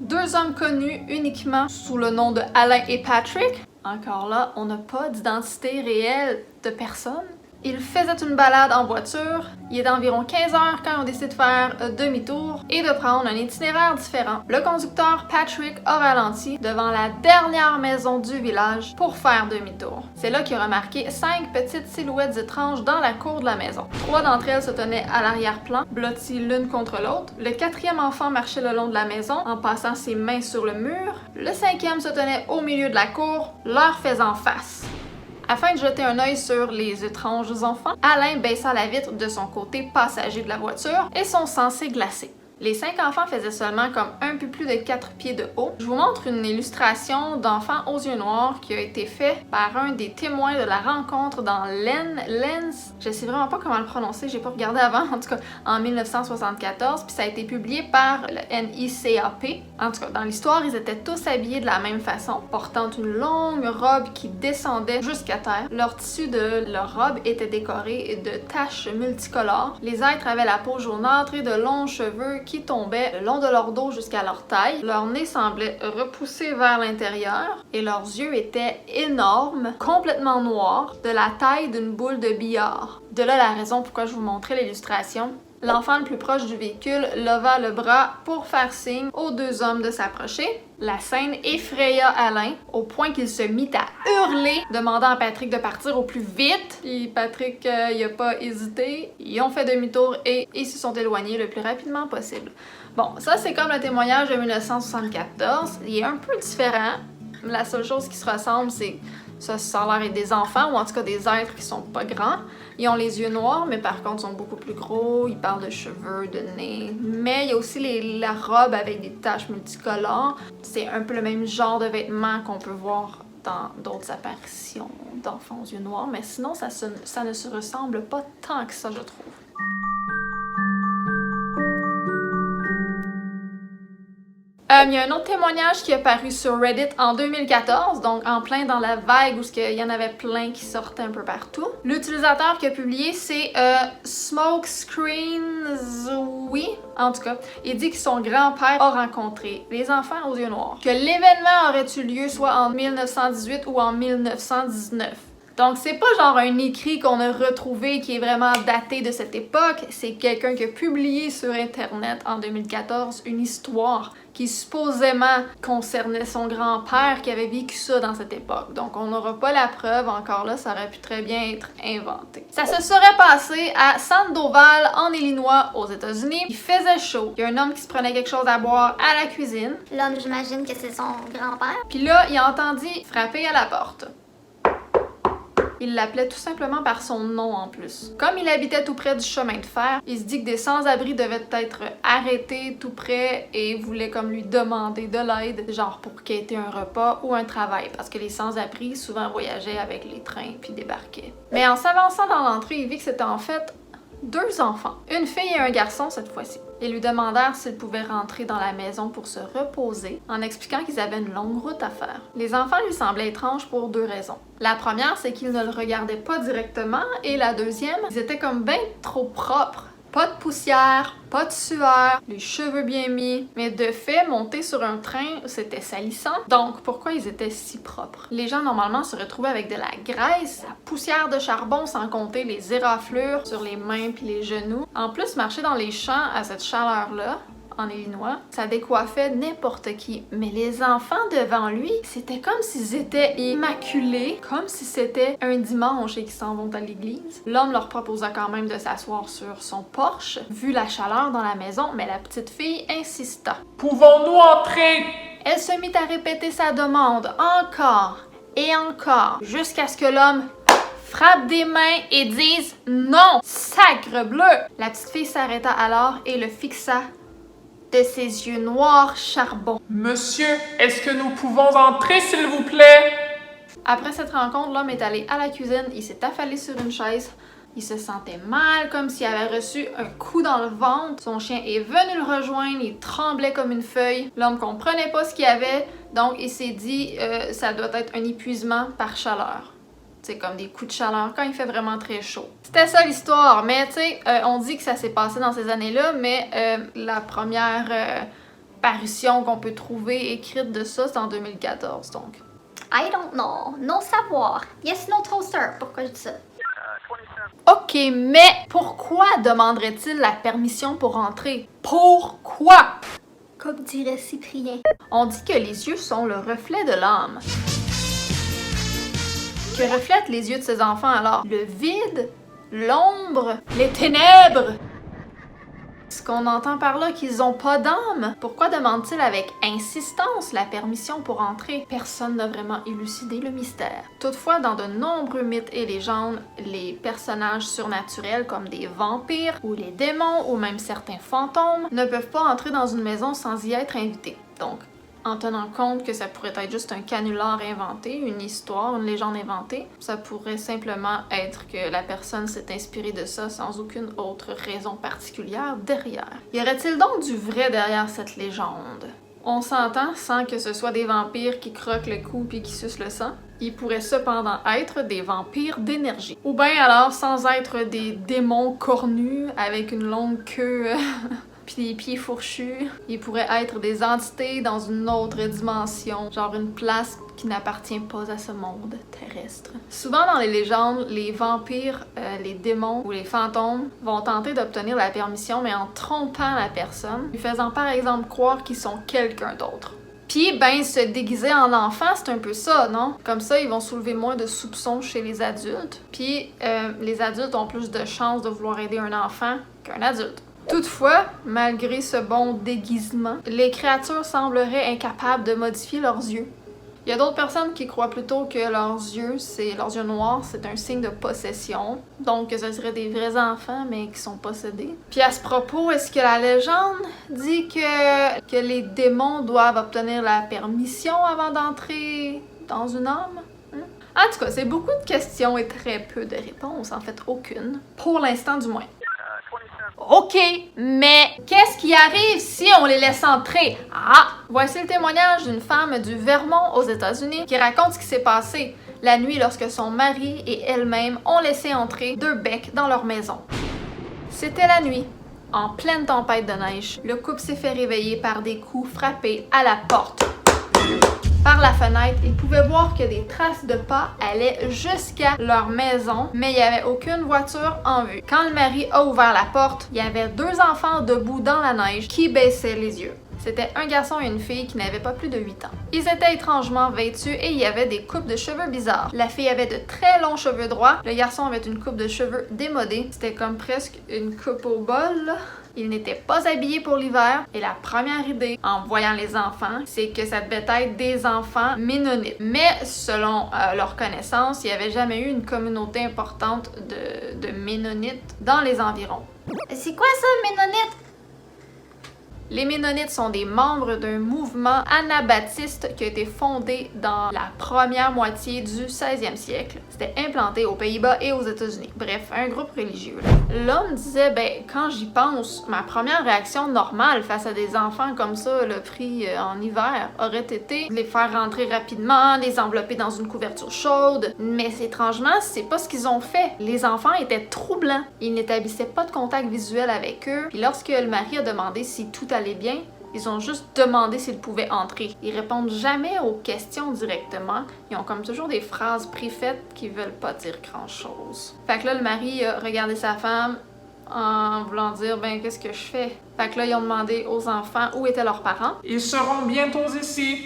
2 hommes connus uniquement sous le nom de Alain et Patrick, encore là, on n'a pas d'identité réelle de personne. Ils faisaient une balade en voiture, il est d'environ 15 heures quand ils ont décidé de faire demi-tour et de prendre un itinéraire différent. Le conducteur Patrick a ralenti devant la dernière maison du village pour faire demi-tour. C'est là qu'il a remarqué 5 petites silhouettes étranges dans la cour de la maison. 3 d'entre elles se tenaient à l'arrière-plan, blotties l'une contre l'autre. Le 4e enfant marchait le long de la maison en passant ses mains sur le mur. Le 5e se tenait au milieu de la cour, leur faisant face. Afin de jeter un œil sur les étranges enfants, Alain baissa la vitre de son côté passager de la voiture et son sang s'est glacé. Les 5 enfants faisaient seulement comme un peu plus de 4 pieds de haut. Je vous montre une illustration d'enfants aux yeux noirs qui a été fait par un des témoins de la rencontre dans Lens. Je sais vraiment pas comment le prononcer, j'ai pas regardé avant, en tout cas en 1974, puis ça a été publié par le NICAP. En tout cas, dans l'histoire, ils étaient tous habillés de la même façon, portant une longue robe qui descendait jusqu'à terre. Leur tissu de leur robe était décoré de taches multicolores. Les êtres avaient la peau jaunâtre et de longs cheveux qui tombaient le long de leur dos jusqu'à leur taille. Leur nez semblait repoussé vers l'intérieur et leurs yeux étaient énormes, complètement noirs, de la taille d'une boule de billard. De là la raison pourquoi je vous montrais l'illustration. L'enfant le plus proche du véhicule leva le bras pour faire signe aux 2 hommes de s'approcher. La scène effraya Alain au point qu'il se mit à hurler, demandant à Patrick de partir au plus vite. Puis Patrick, il a pas hésité. Ils ont fait demi-tour et ils se sont éloignés le plus rapidement possible. Bon, ça c'est comme le témoignage de 1974. Il est un peu différent. La seule chose qui se ressemble, c'est ça a l'air des enfants, ou en tout cas des êtres qui sont pas grands. Ils ont les yeux noirs, mais par contre sont beaucoup plus gros. Ils parlent de cheveux, de nez. Mais il y a aussi la robe avec des taches multicolores. C'est un peu le même genre de vêtements qu'on peut voir dans d'autres apparitions d'enfants aux yeux noirs. Mais sinon, ça ne se ressemble pas tant que ça, je trouve. Il y a un autre témoignage qui est paru sur Reddit en 2014, donc en plein dans la vague où il y en avait plein qui sortaient un peu partout. L'utilisateur qui a publié, c'est Smokescreenzowie. En tout cas, il dit que son grand-père a rencontré les enfants aux yeux noirs, que l'événement aurait eu lieu soit en 1918 ou en 1919. Donc, c'est pas genre un écrit qu'on a retrouvé qui est vraiment daté de cette époque, c'est quelqu'un qui a publié sur Internet en 2014 une histoire qui supposément concernait son grand-père qui avait vécu ça dans cette époque. Donc, on n'aura pas la preuve, encore là, ça aurait pu très bien être inventé. Ça se serait passé à Sandoval, en Illinois, aux États-Unis. Il faisait chaud. Il y a un homme qui se prenait quelque chose à boire à la cuisine. L'homme, j'imagine que c'est son grand-père. Puis là, il a entendu frapper à la porte. Il l'appelait tout simplement par son nom en plus. Comme il habitait tout près du chemin de fer, il se dit que des sans-abri devaient être arrêtés tout près et voulaient comme lui demander de l'aide, genre pour quêter un repas ou un travail, parce que les sans-abri souvent voyageaient avec les trains puis débarquaient. Mais en s'avançant dans l'entrée, il vit que c'était en fait 2 enfants, une fille et un garçon cette fois-ci. Ils lui demandèrent s'ils pouvaient rentrer dans la maison pour se reposer, en expliquant qu'ils avaient une longue route à faire. Les enfants lui semblaient étranges pour 2 raisons. La première, c'est qu'ils ne le regardaient pas directement, et la deuxième, ils étaient comme ben trop propres. Pas de poussière, pas de sueur, les cheveux bien mis. Mais de fait, monter sur un train, c'était salissant. Donc, pourquoi ils étaient si propres? Les gens, normalement, se retrouvaient avec de la graisse, la poussière de charbon, sans compter les éraflures sur les mains puis les genoux. En plus, marcher dans les champs à cette chaleur-là, en Illinois, ça décoiffait n'importe qui. Mais les enfants devant lui, c'était comme s'ils étaient immaculés, comme si c'était un dimanche et qu'ils s'en vont à l'église. L'homme leur proposa quand même de s'asseoir sur son porche, vu la chaleur dans la maison, mais la petite fille insista. Pouvons-nous entrer? Elle se mit à répéter sa demande encore et encore, jusqu'à ce que l'homme frappe des mains et dise « Non! Sacre bleu! » La petite fille s'arrêta alors et le fixa de ses yeux noirs charbon. Monsieur, est-ce que nous pouvons entrer, s'il vous plaît? Après cette rencontre, l'homme est allé à la cuisine, il s'est affalé sur une chaise. Il se sentait mal, comme s'il avait reçu un coup dans le ventre. Son chien est venu le rejoindre, il tremblait comme une feuille. L'homme comprenait pas ce qu'il y avait, donc il s'est dit ça doit être un épuisement par chaleur. C'est comme des coups de chaleur quand il fait vraiment très chaud. C'était ça l'histoire, mais tu sais, on dit que ça s'est passé dans ces années-là, mais la première parution qu'on peut trouver écrite de ça, c'est en 2014, donc. I don't know. Non savoir. Yes, no toaster. Pourquoi je dis ça? Ok, mais pourquoi demanderait-il la permission pour entrer? Pourquoi? Comme dirait Cyprien. On dit que les yeux sont le reflet de l'âme. Que reflètent les yeux de ces enfants alors? Le vide, l'ombre, les ténèbres. Ce qu'on entend par là, qu'ils ont pas d'âme. Pourquoi demande-t-il avec insistance la permission pour entrer? Personne n'a vraiment élucidé le mystère. Toutefois, dans de nombreux mythes et légendes, les personnages surnaturels comme des vampires ou les démons ou même certains fantômes ne peuvent pas entrer dans une maison sans y être invités. Donc, en tenant compte que ça pourrait être juste un canular inventé, une histoire, une légende inventée, ça pourrait simplement être que la personne s'est inspirée de ça sans aucune autre raison particulière derrière. Y aurait-il donc du vrai derrière cette légende? On s'entend sans que ce soit des vampires qui croquent le cou puis qui sucent le sang. Ils pourraient cependant être des vampires d'énergie. Ou bien alors sans être des démons cornus avec une longue queue puis des pieds fourchus. Ils pourraient être des entités dans une autre dimension, genre une place qui n'appartient pas à ce monde terrestre. Souvent dans les légendes, les vampires, les démons ou les fantômes vont tenter d'obtenir la permission, mais en trompant la personne, lui faisant par exemple croire qu'ils sont quelqu'un d'autre. Puis, ben, se déguiser en enfant, c'est un peu ça, non? Comme ça, ils vont soulever moins de soupçons chez les adultes. Puis, les adultes ont plus de chances de vouloir aider un enfant qu'un adulte. Toutefois, malgré ce bon déguisement, les créatures sembleraient incapables de modifier leurs yeux. Il y a d'autres personnes qui croient plutôt que leurs yeux noirs, c'est un signe de possession. Donc que ce seraient des vrais enfants, mais qui sont possédés. Puis à ce propos, est-ce que la légende dit que les démons doivent obtenir la permission avant d'entrer dans une âme? En tout cas, c'est beaucoup de questions et très peu de réponses. En fait, aucune. Pour l'instant, du moins. Ok, mais qu'est-ce qui arrive si on les laisse entrer? Ah! Voici le témoignage d'une femme du Vermont aux États-Unis qui raconte ce qui s'est passé la nuit lorsque son mari et elle-même ont laissé entrer 2 becs dans leur maison. C'était la nuit, en pleine tempête de neige. Le couple s'est fait réveiller par des coups frappés à la porte. Par la fenêtre, ils pouvaient voir que des traces de pas allaient jusqu'à leur maison, mais il n'y avait aucune voiture en vue. Quand le mari a ouvert la porte, il y avait 2 enfants debout dans la neige qui baissaient les yeux. C'était un garçon et une fille qui n'avaient pas plus de 8 ans. Ils étaient étrangement vêtus et il y avait des coupes de cheveux bizarres. La fille avait de très longs cheveux droits, le garçon avait une coupe de cheveux démodée. C'était comme presque une coupe au bol, là. Ils n'étaient pas habillés pour l'hiver et la première idée, en voyant les enfants, c'est que ça devait être des enfants ménonites. Mais selon leur connaissance, il n'y avait jamais eu une communauté importante de ménonites dans les environs. C'est quoi ça, ménonite? Les Ménonites sont des membres d'un mouvement anabaptiste qui a été fondé dans la première moitié du 16e siècle. C'était implanté aux Pays-Bas et aux États-Unis. Bref, un groupe religieux. L'homme disait, ben, quand j'y pense, ma première réaction normale face à des enfants comme ça, le pris en hiver, aurait été de les faire rentrer rapidement, les envelopper dans une couverture chaude. Mais étrangement, c'est pas ce qu'ils ont fait. Les enfants étaient troublants. Ils n'établissaient pas de contact visuel avec eux. Puis lorsque le mari a demandé si tout allait bien, ils ont juste demandé s'ils pouvaient entrer. Ils répondent jamais aux questions directement. Ils ont comme toujours des phrases préfaites qui veulent pas dire grand-chose. Fait que là, le mari a regardé sa femme en voulant dire, ben, qu'est-ce que je fais? Fait que là, ils ont demandé aux enfants où étaient leurs parents. Ils seront bientôt ici.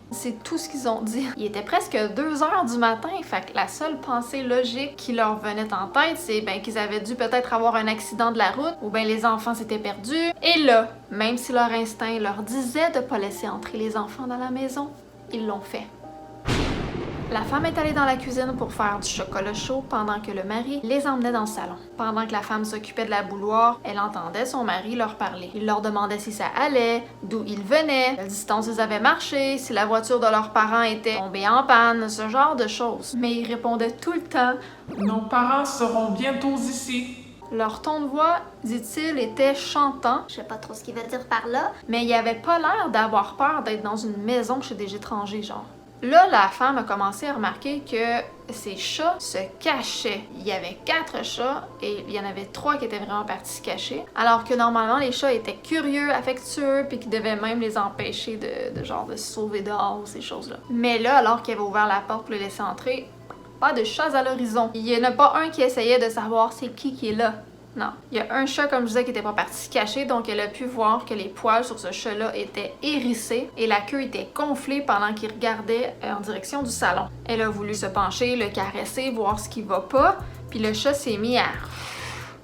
C'est tout ce qu'ils ont dit. Il était presque 2h du matin, fait que la seule pensée logique qui leur venait en tête, c'est ben qu'ils avaient dû peut-être avoir un accident de la route, ou ben les enfants s'étaient perdus. Et là, même si leur instinct leur disait de pas laisser entrer les enfants dans la maison, ils l'ont fait. La femme est allée dans la cuisine pour faire du chocolat chaud pendant que le mari les emmenait dans le salon. Pendant que la femme s'occupait de la bouilloire, elle entendait son mari leur parler. Il leur demandait si ça allait, d'où ils venaient, quelle distance ils avaient marché, si la voiture de leurs parents était tombée en panne, ce genre de choses. Mais ils répondaient tout le temps « Nos parents seront bientôt ici. » Leur ton de voix, dit-il, était chantant, Je sais pas trop ce qu'il veut dire par là. mais il avait pas l'air d'avoir peur d'être dans une maison chez des étrangers, genre. Là, la femme a commencé à remarquer que ces chats se cachaient. Il y avait 4 chats et il y en avait 3 qui étaient vraiment partis se cacher. Alors que normalement, les chats étaient curieux, affectueux, puis qui devaient même les empêcher de se sauver dehors ou ces choses-là. Mais là, alors qu'il avait ouvert la porte pour les laisser entrer, pas de chats à l'horizon. Il y en a pas un qui essayait de savoir c'est qui est là. Non. Il y a un chat, comme je disais, qui était pas parti se cacher, donc elle a pu voir que les poils sur ce chat-là étaient hérissés et la queue était gonflée pendant qu'il regardait en direction du salon. Elle a voulu se pencher, le caresser, voir ce qui va pas, puis le chat s'est mis à...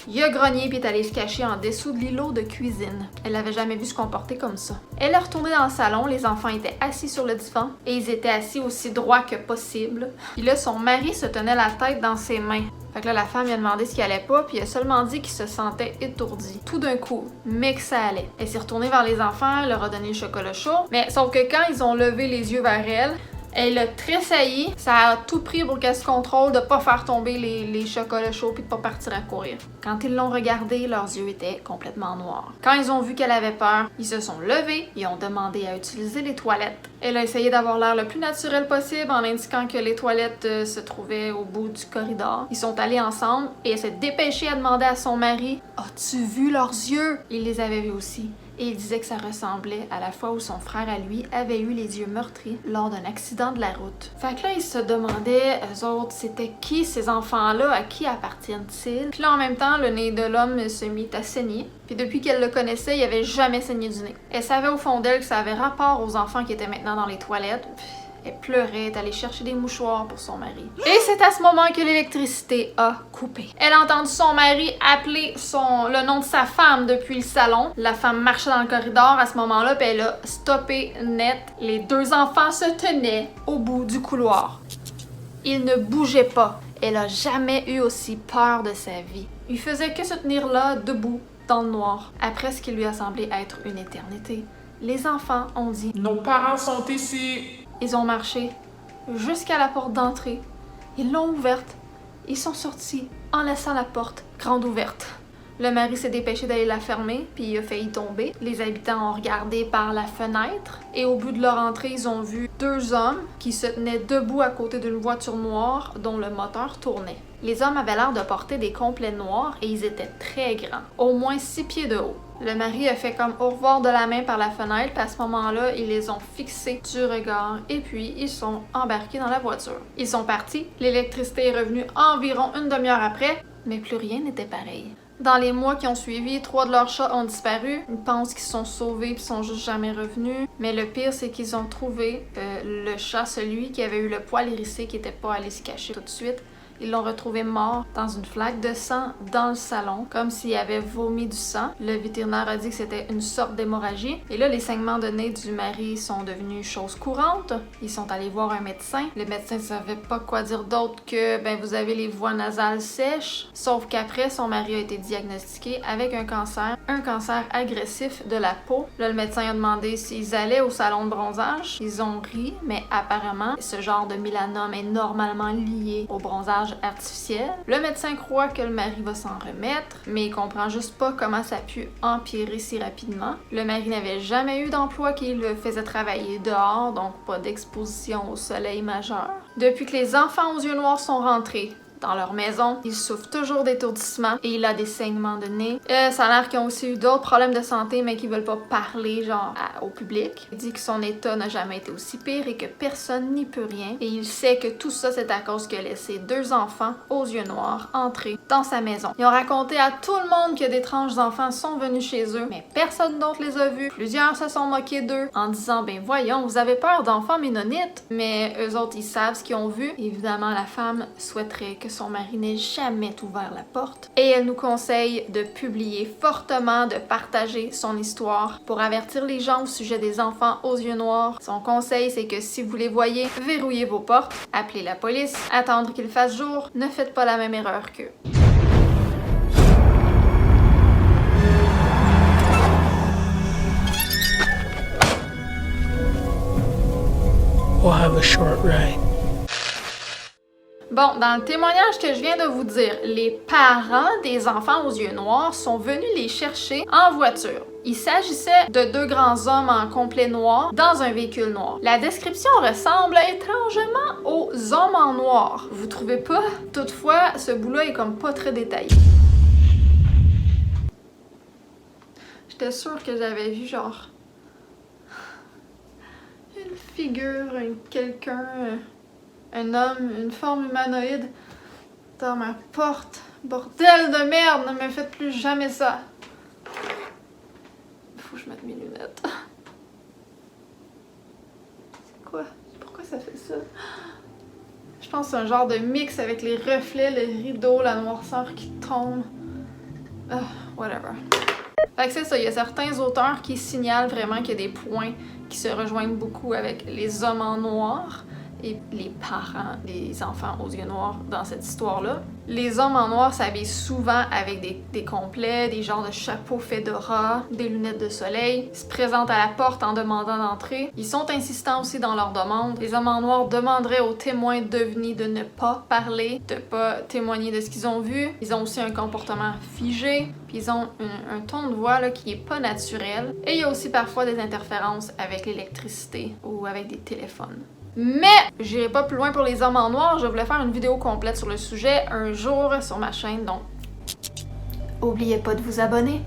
Il a grogné puis est allé se cacher en dessous de l'îlot de cuisine. Elle l'avait jamais vu se comporter comme ça. Elle est retournée dans le salon, les enfants étaient assis sur le divan et ils étaient assis aussi droit que possible. Puis là, son mari se tenait la tête dans ses mains. Fait que là, la femme lui a demandé ce qui allait pas, puis il a seulement dit qu'il se sentait étourdi. Tout d'un coup, mais que ça allait. Elle s'est retournée vers les enfants, elle leur a donné le chocolat chaud, mais sauf que quand ils ont levé les yeux vers elle, elle a tressailli, ça a tout pris pour qu'elle se contrôle de pas faire tomber les chocolats chauds puis de pas partir à courir. Quand ils l'ont regardée, leurs yeux étaient complètement noirs. Quand ils ont vu qu'elle avait peur, ils se sont levés et ont demandé à utiliser les toilettes. Elle a essayé d'avoir l'air le plus naturel possible en indiquant que les toilettes se trouvaient au bout du corridor. Ils sont allés ensemble et elle s'est dépêchée à demander à son mari « As-tu vu leurs yeux? » Il les avait vus aussi. Et il disait que ça ressemblait à la fois où son frère à lui avait eu les yeux meurtris lors d'un accident de la route. Fait que là, ils se demandaient, eux autres, c'était qui ces enfants-là, à qui appartiennent-ils? Puis là, en même temps, le nez de l'homme se mit à saigner. Puis depuis qu'elle le connaissait, il avait jamais saigné du nez. Elle savait au fond d'elle que ça avait rapport aux enfants qui étaient maintenant dans les toilettes. Elle pleurait, est allée chercher des mouchoirs pour son mari. Et c'est à ce moment que l'électricité a coupé. Elle a entendu son mari appeler le nom de sa femme depuis le salon. La femme marchait dans le corridor à ce moment-là, puis elle a stoppé net. Les 2 enfants se tenaient au bout du couloir. Ils ne bougeaient pas. Elle a jamais eu aussi peur de sa vie. Il faisait que se tenir là, debout, dans le noir, après ce qui lui a semblé être une éternité. Les enfants ont dit « Nos parents sont ici. » Ils ont marché jusqu'à la porte d'entrée. Ils l'ont ouverte. Ils sont sortis en laissant la porte grande ouverte. Le mari s'est dépêché d'aller la fermer, puis il a failli tomber. Les habitants ont regardé par la fenêtre et au bout de leur entrée, ils ont vu 2 hommes qui se tenaient debout à côté d'une voiture noire dont le moteur tournait. Les hommes avaient l'air de porter des complets noirs et ils étaient très grands, au moins 6 pieds de haut. Le mari a fait comme au revoir de la main par la fenêtre, puis à ce moment-là, ils les ont fixés du regard et puis ils sont embarqués dans la voiture. Ils sont partis, l'électricité est revenue environ une demi-heure après, mais plus rien n'était pareil. Dans les mois qui ont suivi, 3 de leurs chats ont disparu. Ils pensent qu'ils sont sauvés puis sont juste jamais revenus. Mais le pire, c'est qu'ils ont trouvé le chat, celui qui avait eu le poil hérissé, qui était pas allé se cacher tout de suite. Ils l'ont retrouvé mort dans une flaque de sang dans le salon, comme s'il avait vomi du sang. Le vétérinaire a dit que c'était une sorte d'hémorragie. Et là, les saignements de nez du mari sont devenus chose courante. Ils sont allés voir un médecin. Le médecin ne savait pas quoi dire d'autre que « vous avez les voies nasales sèches ». Sauf qu'après, son mari a été diagnostiqué avec un cancer agressif de la peau. Là, le médecin a demandé s'ils allaient au salon de bronzage. Ils ont ri, mais apparemment, ce genre de mélanome est normalement lié au bronzage artificiel. Le médecin croit que le mari va s'en remettre, mais il comprend juste pas comment ça a pu empirer si rapidement. Le mari n'avait jamais eu d'emploi qui le faisait travailler dehors, donc pas d'exposition au soleil majeur. Depuis que les enfants aux yeux noirs sont rentrés dans leur maison, il souffre toujours d'étourdissement et il a des saignements de nez. Ça a l'air qu'ils ont aussi eu d'autres problèmes de santé, mais qu'ils veulent pas parler au public. Il dit que son état n'a jamais été aussi pire et que personne n'y peut rien. Et il sait que tout ça, c'est à cause qu'il a laissé 2 enfants aux yeux noirs entrer dans sa maison. Ils ont raconté à tout le monde que d'étranges enfants sont venus chez eux, mais personne d'autre les a vus. Plusieurs se sont moqués d'eux en disant « voyons, vous avez peur d'enfants ménonites ». Mais eux autres, ils savent ce qu'ils ont vu. Évidemment, la femme souhaiterait que son mari n'ait jamais ouvert la porte. Et elle nous conseille de publier fortement, de partager son histoire pour avertir les gens au sujet des enfants aux yeux noirs. Son conseil, c'est que si vous les voyez, verrouillez vos portes, appelez la police, attendre qu'il fasse jour, ne faites pas la même erreur qu'eux. We'll have a short ride. Bon, dans le témoignage que je viens de vous dire, les parents des enfants aux yeux noirs sont venus les chercher en voiture. Il s'agissait de 2 grands hommes en complet noir dans un véhicule noir. La description ressemble étrangement aux hommes en noir. Vous trouvez pas? Toutefois, ce bout-là est comme pas très détaillé. J'étais sûre que j'avais vu genre une figure, quelqu'un, un homme, une forme humanoïde dans ma porte. Bordel de merde, ne me faites plus jamais ça. Faut que je mette mes lunettes. C'est quoi? Pourquoi ça fait ça? Je pense que c'est un genre de mix avec les reflets, le rideau, la noirceur qui tombe. Whatever. Fait que c'est ça, il y a certains auteurs qui signalent vraiment qu'il y a des points qui se rejoignent beaucoup avec les hommes en noir et les parents des enfants aux yeux noirs dans cette histoire-là. Les hommes en noir s'habillent souvent avec des complets, des genres de chapeaux fedora, des lunettes de soleil. Ils se présentent à la porte en demandant d'entrer. Ils sont insistants aussi dans leurs demandes. Les hommes en noir demanderaient aux témoins devenus de ne pas parler, de pas témoigner de ce qu'ils ont vu. Ils ont aussi un comportement figé, puis ils ont un ton de voix là, qui est pas naturel. Et il y a aussi parfois des interférences avec l'électricité ou avec des téléphones. Mais j'irai pas plus loin pour les hommes en noir, je voulais faire une vidéo complète sur le sujet un jour sur ma chaîne, donc oubliez pas de vous abonner.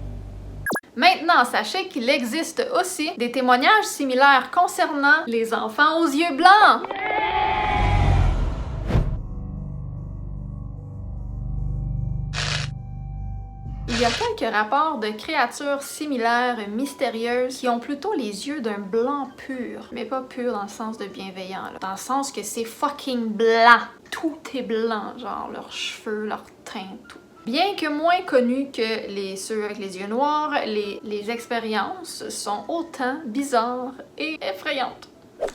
Maintenant, sachez qu'il existe aussi des témoignages similaires concernant les enfants aux yeux blancs. Il y a quelques rapports de créatures similaires, mystérieuses, qui ont plutôt les yeux d'un blanc pur. Mais pas pur dans le sens de bienveillant, là. Dans le sens que c'est fucking blanc. Tout est blanc, genre leurs cheveux, leur teint, tout. Bien que moins connus que ceux avec les yeux noirs, les expériences sont autant bizarres et effrayantes.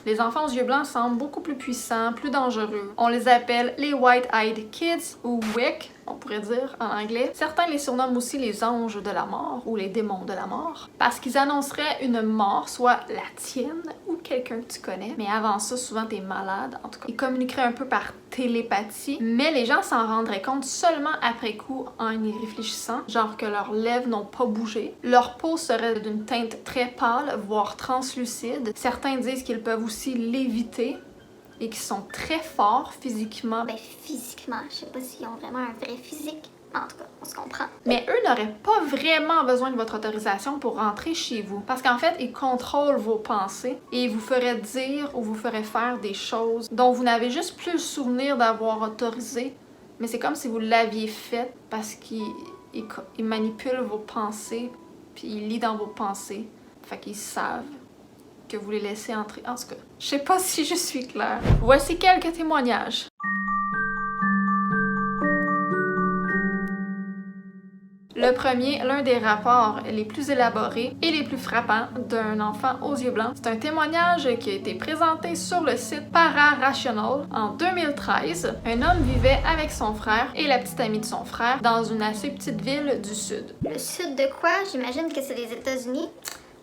Les enfants aux yeux blancs semblent beaucoup plus puissants, plus dangereux. On les appelle les White-Eyed Kids ou WIC, on pourrait dire en anglais. Certains les surnomment aussi les anges de la mort ou les démons de la mort parce qu'ils annonceraient une mort, soit la tienne ou quelqu'un que tu connais. Mais avant ça, souvent t'es malade, en tout cas. Ils communiqueraient un peu par télépathie, mais les gens s'en rendraient compte seulement après coup en y réfléchissant, genre que leurs lèvres n'ont pas bougé. Leur peau serait d'une teinte très pâle, voire translucide. Certains disent qu'ils peuvent aussi léviter et qu'ils sont très forts physiquement. Physiquement, je sais pas s'ils ont vraiment un vrai physique. En tout cas, on se comprend. Mais eux n'auraient pas vraiment besoin de votre autorisation pour rentrer chez vous. Parce qu'en fait, ils contrôlent vos pensées et ils vous feraient dire ou vous feraient faire des choses dont vous n'avez juste plus le souvenir d'avoir autorisé. Mais c'est comme si vous l'aviez fait parce qu'ils manipulent vos pensées puis ils lisent dans vos pensées. Fait qu'ils savent que vous les laissez entrer. En tout cas, je sais pas si je suis claire. Voici quelques témoignages. Le premier, l'un des rapports les plus élaborés et les plus frappants d'un enfant aux yeux blancs. C'est un témoignage qui a été présenté sur le site Para-Rational en 2013. Un homme vivait avec son frère et la petite amie de son frère dans une assez petite ville du sud. Le sud de quoi? J'imagine que c'est les États-Unis.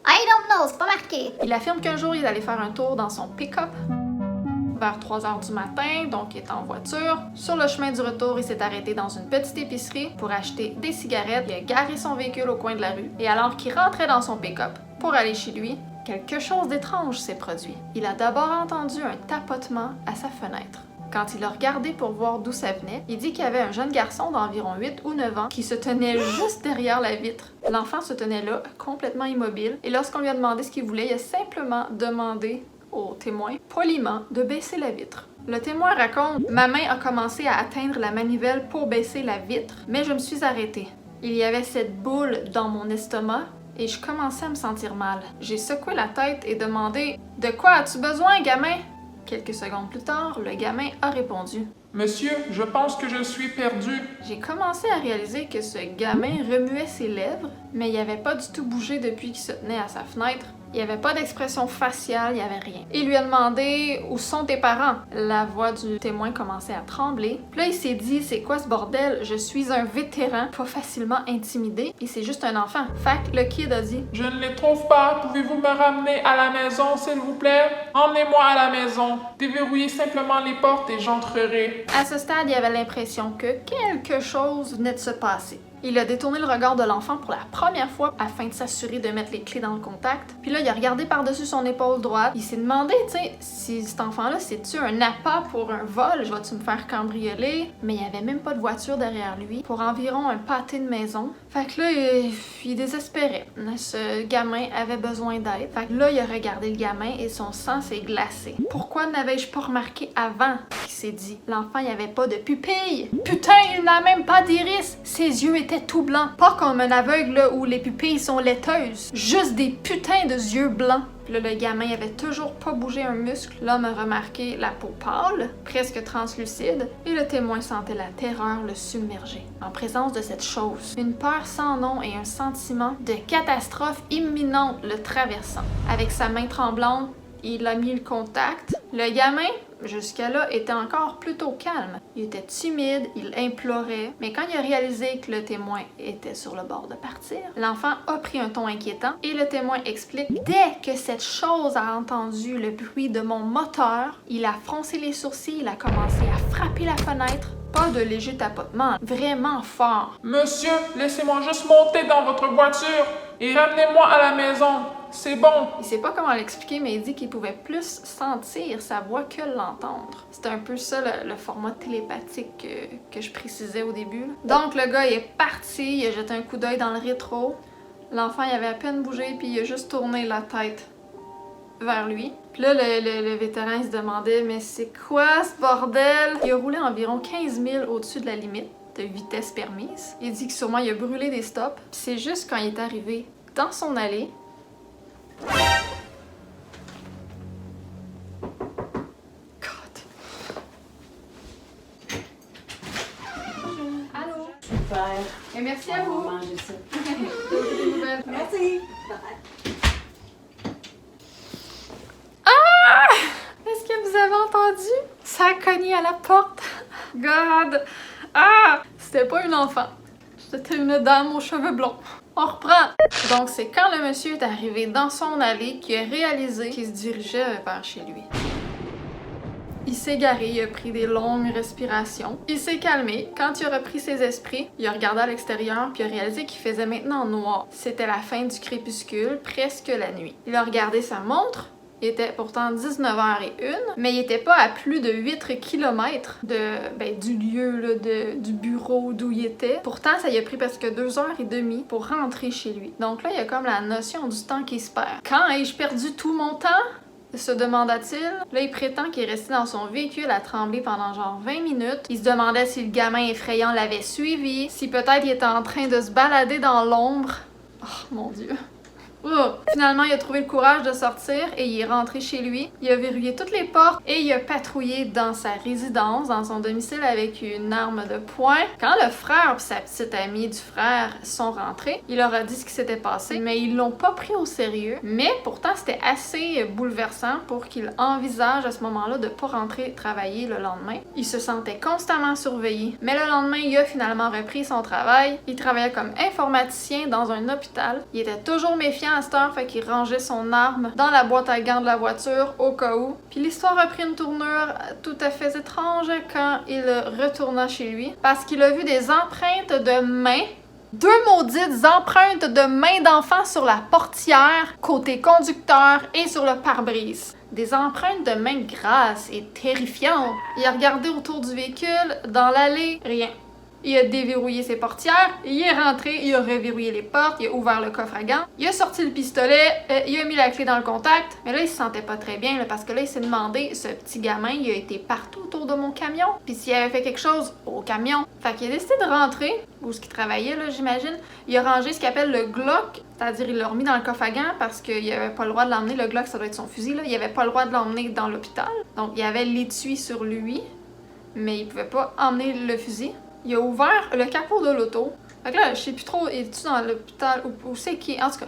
I don't know, c'est pas marqué. Il affirme qu'un jour, il allait faire un tour dans son pick-up vers 3 heures du matin, donc il est en voiture. Sur le chemin du retour, il s'est arrêté dans une petite épicerie pour acheter des cigarettes. Il a garé son véhicule au coin de la rue. Et alors qu'il rentrait dans son pick-up pour aller chez lui, quelque chose d'étrange s'est produit. Il a d'abord entendu un tapotement à sa fenêtre. Quand il a regardé pour voir d'où ça venait, il dit qu'il y avait un jeune garçon d'environ 8 ou 9 ans qui se tenait juste derrière la vitre. L'enfant se tenait là, complètement immobile, et lorsqu'on lui a demandé ce qu'il voulait, il a simplement demandé au témoin, poliment, de baisser la vitre. Le témoin raconte « Ma main a commencé à atteindre la manivelle pour baisser la vitre, mais je me suis arrêtée. Il y avait cette boule dans mon estomac et je commençais à me sentir mal. J'ai secoué la tête et demandé « De quoi as-tu besoin, gamin? » Quelques secondes plus tard, le gamin a répondu « Monsieur, je pense que je suis perdu. » J'ai commencé à réaliser que ce gamin remuait ses lèvres, mais il n'avait pas du tout bougé depuis qu'il se tenait à sa fenêtre. Il n'y avait pas d'expression faciale, il n'y avait rien. Il lui a demandé « Où sont tes parents? » La voix du témoin commençait à trembler. Puis là, il s'est dit « C'est quoi ce bordel? Je suis un vétéran, pas facilement intimidé, et c'est juste un enfant. » Fait que le kid a dit « Je ne les trouve pas. Pouvez-vous me ramener à la maison, s'il vous plaît? Emmenez-moi à la maison. Déverrouillez simplement les portes et j'entrerai. » À ce stade, il avait l'impression que quelque chose venait de se passer. Il a détourné le regard de l'enfant pour la première fois afin de s'assurer de mettre les clés dans le contact. Puis là, il a regardé par-dessus son épaule droite. Il s'est demandé, tu sais, si cet enfant-là, c'est-tu un appât pour un vol? Je vais-tu me faire cambrioler? Mais il n'y avait même pas de voiture derrière lui pour environ un pâté de maison. Fait que là, il désespérait. Ce gamin avait besoin d'aide. Fait que là, il a regardé le gamin et son sang s'est glacé. Pourquoi n'avais-je pas remarqué avant? Il s'est dit. L'enfant, il avait pas de pupille. Putain, il n'a même pas d'iris. Ses yeux étaient tout blancs. Pas comme un aveugle là, où les pupilles sont laiteuses. Juste des putains de yeux blancs. Puis là, le gamin avait toujours pas bougé un muscle. L'homme a remarqué la peau pâle, presque translucide, et le témoin sentait la terreur le submerger. En présence de cette chose, une peur sans nom et un sentiment de catastrophe imminente le traversant. Avec sa main tremblante, il a mis le contact. Le gamin, jusqu'à là, était encore plutôt calme. Il était timide, il implorait, mais quand il a réalisé que le témoin était sur le bord de partir, l'enfant a pris un ton inquiétant et le témoin explique « Dès que cette chose a entendu le bruit de mon moteur, il a froncé les sourcils, il a commencé à frapper la fenêtre. Pas de léger tapotement, vraiment fort. « Monsieur, laissez-moi juste monter dans votre voiture et ramenez-moi à la maison. C'est bon. » Il sait pas comment l'expliquer, mais il dit qu'il pouvait plus sentir sa voix que l'entendre. C'était un peu ça le format télépathique que je précisais au début. Donc le gars il est parti, il a jeté un coup d'œil dans le rétro. L'enfant il avait à peine bougé puis il a juste tourné la tête vers lui. Puis là, le vétéran, il se demandait « Mais c'est quoi ce bordel? » Il a roulé environ 15 000 au-dessus de la limite de vitesse permise. Il dit que sûrement il a brûlé des stops. Puis c'est juste quand il est arrivé dans son allée... God. Allô? Super. Et merci à vous. Manger ça. Merci. Est-ce que vous avez entendu? Ça a cogné à la porte. God! Ah! C'était pas une enfant. C'était une dame aux cheveux blonds. On reprend. Donc, c'est quand le monsieur est arrivé dans son allée qu'il a réalisé qu'il se dirigeait vers chez lui. Il s'est garé, il a pris des longues respirations. Il s'est calmé. Quand il a repris ses esprits, il a regardé à l'extérieur puis il a réalisé qu'il faisait maintenant noir. C'était la fin du crépuscule, presque la nuit. Il a regardé sa montre. Il était pourtant 19h01, mais il était pas à plus de 8 km du lieu, là, du bureau d'où il était. Pourtant, ça lui a pris presque 2h30 pour rentrer chez lui. Donc là, il y a comme la notion du temps qui se perd. Quand ai-je perdu tout mon temps? Se demanda-t-il. Là, il prétend qu'il est resté dans son véhicule à trembler pendant genre 20 minutes. Il se demandait si le gamin effrayant l'avait suivi, si peut-être il était en train de se balader dans l'ombre. Oh mon Dieu. Finalement, il a trouvé le courage de sortir et il est rentré chez lui. Il a verrouillé toutes les portes et il a patrouillé dans sa résidence, dans son domicile avec une arme de poing. Quand le frère et sa petite amie du frère sont rentrés, il leur a dit ce qui s'était passé, mais ils l'ont pas pris au sérieux. Mais pourtant, c'était assez bouleversant pour qu'il envisage à ce moment-là de pas rentrer travailler le lendemain. Il se sentait constamment surveillé. Mais le lendemain, il a finalement repris son travail. Il travaillait comme informaticien dans un hôpital. Il était toujours méfiant à cette heure, fait qu'il rangeait son arme dans la boîte à gants de la voiture au cas où. Puis l'histoire a pris une tournure tout à fait étrange quand il retourna chez lui parce qu'il a vu des empreintes de mains. 2 maudites empreintes de mains d'enfants sur la portière, côté conducteur et sur le pare-brise. Des empreintes de mains grasses et terrifiantes. Il a regardé autour du véhicule, dans l'allée, rien. Il a déverrouillé ses portières, il est rentré, il a reverrouillé les portes, il a ouvert le coffre à gants, il a sorti le pistolet, il a mis la clé dans le contact, mais là il se sentait pas très bien là, parce que là il s'est demandé, ce petit gamin il a été partout autour de mon camion, puis s'il avait fait quelque chose au camion, fait qu'il a décidé de rentrer, où ce qu'il travaillait là j'imagine, il a rangé ce qu'il appelle le Glock, c'est-à-dire il l'a remis dans le coffre à gants parce qu'il avait pas le droit de l'emmener, le Glock ça doit être son fusil là, il avait pas le droit de l'emmener dans l'hôpital, donc il y avait l'étui sur lui, mais il pouvait pas emmener le fusil. Il a ouvert le capot de l'auto. Fait que là, je sais plus trop, est-tu dans l'hôpital ou c'est qui? En tout cas,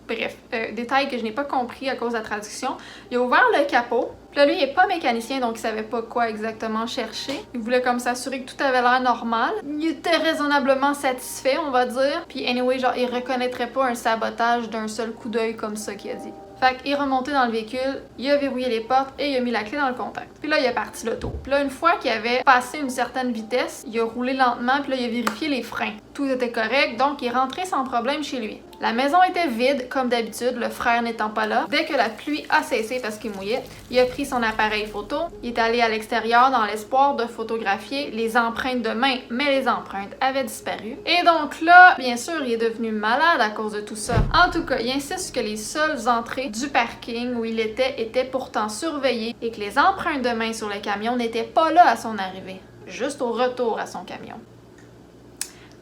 bref, détail que je n'ai pas compris à cause de la traduction. Il a ouvert le capot. Puis là, lui, il est pas mécanicien, donc il savait pas quoi exactement chercher. Il voulait comme s'assurer que tout avait l'air normal. Il était raisonnablement satisfait, on va dire. Puis anyway, genre, il reconnaîtrait pas un sabotage d'un seul coup d'œil comme ça qu'il a dit. Fait qu'il est remonté dans le véhicule, il a verrouillé les portes et il a mis la clé dans le contact. Puis là, il a parti l'auto. Puis là, une fois qu'il avait passé une certaine vitesse, il a roulé lentement, puis là, il a vérifié les freins. Tout était correct, donc il est rentré sans problème chez lui. La maison était vide, comme d'habitude, le frère n'étant pas là. Dès que la pluie a cessé parce qu'il mouillait, il a pris son appareil photo, il est allé à l'extérieur dans l'espoir de photographier les empreintes de main, mais les empreintes avaient disparu. Et donc là, bien sûr, il est devenu malade à cause de tout ça. En tout cas, il insiste que les seules entrées du parking où il était étaient pourtant surveillées et que les empreintes de main sur le camion n'étaient pas là à son arrivée, juste au retour à son camion.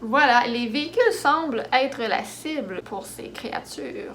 Voilà, les véhicules semblent être la cible pour ces créatures.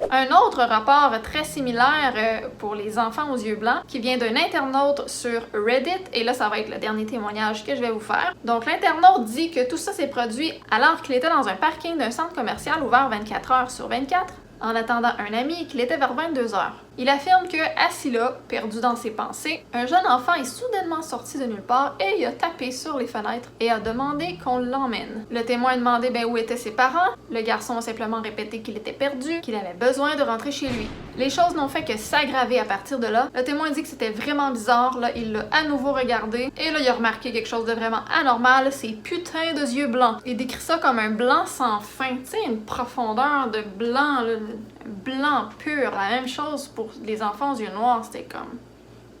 Un autre rapport très similaire pour les enfants aux yeux blancs qui vient d'un internaute sur Reddit, et là ça va être le dernier témoignage que je vais vous faire. Donc l'internaute dit que tout ça s'est produit alors qu'il était dans un parking d'un centre commercial ouvert 24 heures sur 24 en attendant un ami et qu'il était vers 22 heures. Il affirme que, assis là, perdu dans ses pensées, un jeune enfant est soudainement sorti de nulle part et il a tapé sur les fenêtres et a demandé qu'on l'emmène. Le témoin a demandé où étaient ses parents. Le garçon a simplement répété qu'il était perdu, qu'il avait besoin de rentrer chez lui. Les choses n'ont fait que s'aggraver à partir de là. Le témoin dit que c'était vraiment bizarre. Là, il l'a à nouveau regardé et là, il a remarqué quelque chose de vraiment anormal, ses putains de yeux blancs. Il décrit ça comme un blanc sans fin. Tu sais, une profondeur de blanc, là, blanc pur. La même chose pour les enfants aux yeux noirs, c'était comme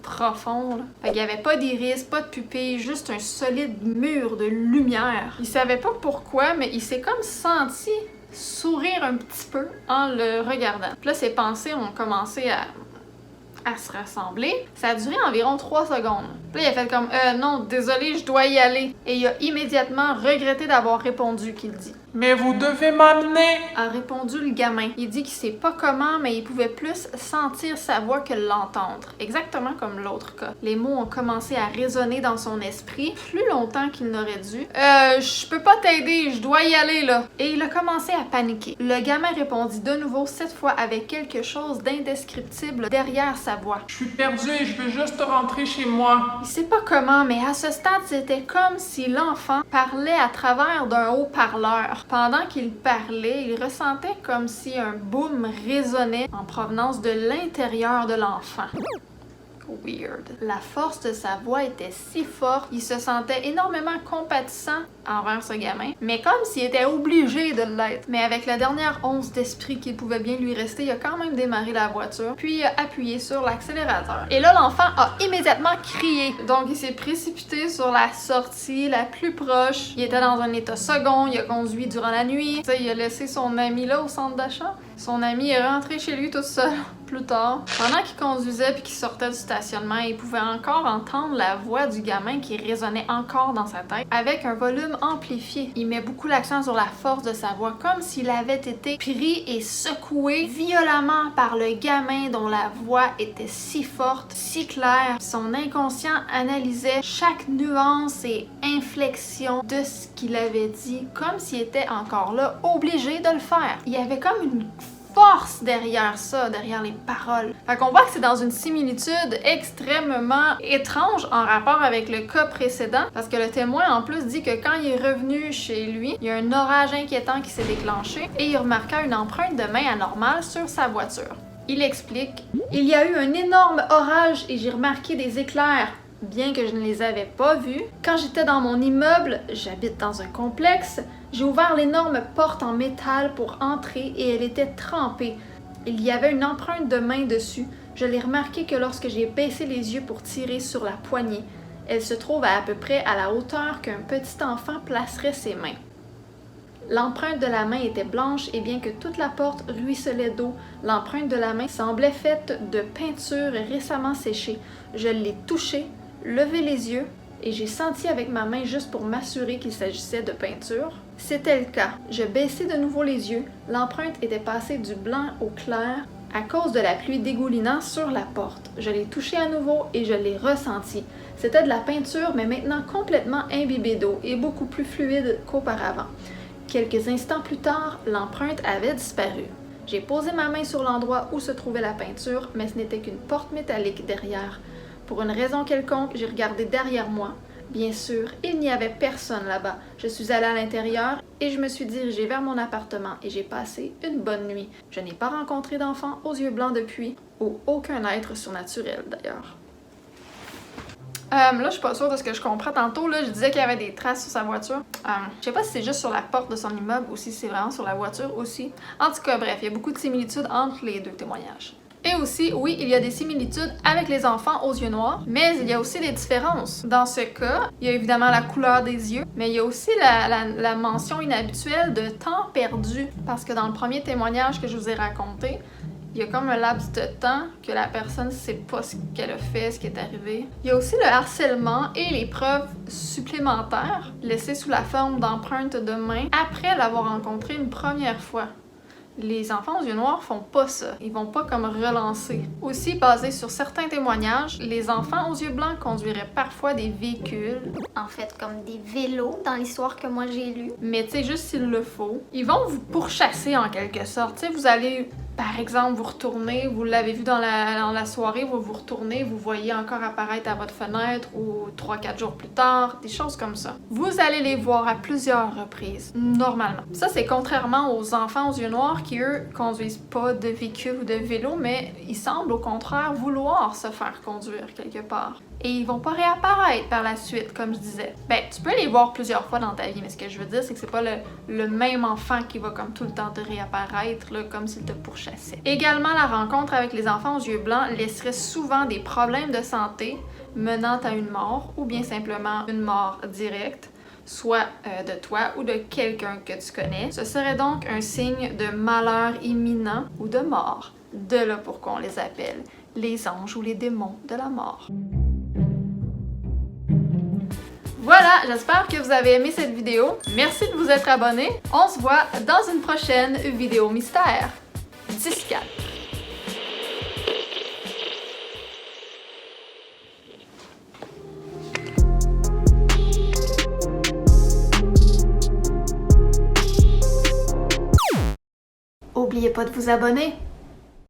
profond. Là. Fait qu'il y avait pas d'iris, pas de pupille, juste un solide mur de lumière. Il savait pas pourquoi, mais il s'est comme senti sourire un petit peu en le regardant. Puis là, ses pensées ont commencé à se rassembler. Ça a duré environ 3 secondes. Puis là, il a fait comme « Non, désolé, je dois y aller. » Et il a immédiatement regretté d'avoir répondu, qu'il dit. Mais vous devez m'amener! A répondu le gamin. Il dit qu'il sait pas comment, mais il pouvait plus sentir sa voix que l'entendre. Exactement comme l'autre cas. Les mots ont commencé à résonner dans son esprit plus longtemps qu'il n'aurait dû. Je peux pas t'aider, je dois y aller là. Et il a commencé à paniquer. Le gamin répondit de nouveau, cette fois avec quelque chose d'indescriptible derrière sa voix. Je suis perdu et je veux juste rentrer chez moi. Il sait pas comment, mais à ce stade, c'était comme si l'enfant parlait à travers d'un haut-parleur. Pendant qu'il parlait, il ressentait comme si un boom résonnait en provenance de l'intérieur de l'enfant. Weird. La force de sa voix était si forte, il se sentait énormément compatissant envers ce gamin, mais comme s'il était obligé de l'être. Mais avec la dernière once d'esprit qu'il pouvait bien lui rester, il a quand même démarré la voiture, puis il a appuyé sur l'accélérateur. Et là, l'enfant a immédiatement crié. Donc, il s'est précipité sur la sortie la plus proche. Il était dans un état second, il a conduit durant la nuit. T'sais, il a laissé son ami là au centre d'achat. Son ami est rentré chez lui tout seul plus tard. Pendant qu'il conduisait puis qu'il sortait du stationnement, il pouvait encore entendre la voix du gamin qui résonnait encore dans sa tête avec un volume amplifié. Il met beaucoup l'accent sur la force de sa voix, comme s'il avait été pris et secoué violemment par le gamin dont la voix était si forte, si claire. Son inconscient analysait chaque nuance et inflexion de ce qu'il avait dit, comme s'il était encore là, obligé de le faire. Il y avait comme une force derrière ça, derrière les paroles. Fait qu'on voit que c'est dans une similitude extrêmement étrange en rapport avec le cas précédent, parce que le témoin en plus dit que quand il est revenu chez lui, il y a un orage inquiétant qui s'est déclenché et il remarqua une empreinte de main anormale sur sa voiture. Il explique « Il y a eu un énorme orage et j'ai remarqué des éclairs. Bien que je ne les avais pas vus, quand j'étais dans mon immeuble, j'habite dans un complexe, j'ai ouvert l'énorme porte en métal pour entrer et elle était trempée. Il y avait une empreinte de main dessus. Je l'ai remarqué que lorsque j'ai baissé les yeux pour tirer sur la poignée. Elle se trouve à peu près à la hauteur qu'un petit enfant placerait ses mains. L'empreinte de la main était blanche et bien que toute la porte ruisselait d'eau, l'empreinte de la main semblait faite de peinture récemment séchée. Je l'ai touchée, levé les yeux et j'ai senti avec ma main juste pour m'assurer qu'il s'agissait de peinture. C'était le cas. Je baissai de nouveau les yeux. L'empreinte était passée du blanc au clair à cause de la pluie dégoulinant sur la porte. Je l'ai touchée à nouveau et je l'ai ressenti. C'était de la peinture mais maintenant complètement imbibée d'eau et beaucoup plus fluide qu'auparavant. Quelques instants plus tard, l'empreinte avait disparu. J'ai posé ma main sur l'endroit où se trouvait la peinture, mais ce n'était qu'une porte métallique derrière. Pour une raison quelconque, j'ai regardé derrière moi. Bien sûr, il n'y avait personne là-bas. Je suis allée à l'intérieur et je me suis dirigée vers mon appartement et j'ai passé une bonne nuit. Je n'ai pas rencontré d'enfant aux yeux blancs depuis, ou aucun être surnaturel d'ailleurs. Là, je suis pas sûre de ce que je comprends. Tantôt, là, je disais qu'il y avait des traces sur sa voiture. Je sais pas si c'est juste sur la porte de son immeuble ou si c'est vraiment sur la voiture aussi. En tout cas, bref, il y a beaucoup de similitudes entre les deux témoignages. Et aussi, oui, il y a des similitudes avec les enfants aux yeux noirs, mais il y a aussi des différences. Dans ce cas, il y a évidemment la couleur des yeux, mais il y a aussi la mention inhabituelle de temps perdu. Parce que dans le premier témoignage que je vous ai raconté, il y a comme un laps de temps que la personne ne sait pas ce qu'elle a fait, ce qui est arrivé. Il y a aussi le harcèlement et les preuves supplémentaires laissées sous la forme d'empreintes de main après l'avoir rencontré une première fois. Les enfants aux yeux noirs font pas ça. Ils vont pas comme relancer. Aussi, basé sur certains témoignages, les enfants aux yeux blancs conduiraient parfois des véhicules. En fait, comme des vélos dans l'histoire que moi j'ai lue. Mais tu sais, juste s'il le faut. Ils vont vous pourchasser en quelque sorte. Tu sais, vous allez, par exemple, vous retourner, vous l'avez vu dans la soirée, vous vous retournez, vous voyez encore apparaître à votre fenêtre ou 3-4 jours plus tard, des choses comme ça. Vous allez les voir à plusieurs reprises, normalement. Ça, c'est contrairement aux enfants aux yeux noirs qui, eux, conduisent pas de véhicule ou de vélo, mais ils semblent au contraire vouloir se faire conduire quelque part. Et ils vont pas réapparaître par la suite, comme je disais. Ben, tu peux les voir plusieurs fois dans ta vie, mais ce que je veux dire, c'est que c'est pas le même enfant qui va comme tout le temps te réapparaître, là, comme s'il te pourchassait. Également, la rencontre avec les enfants aux yeux blancs laisserait souvent des problèmes de santé menant à une mort, ou bien simplement une mort directe, soit de toi ou de quelqu'un que tu connais. Ce serait donc un signe de malheur imminent ou de mort. De là pourquoi on les appelle les anges ou les démons de la mort. Voilà, j'espère que vous avez aimé cette vidéo. Merci de vous être abonné. On se voit dans une prochaine vidéo mystère. 10-4. N'oubliez pas de vous abonner.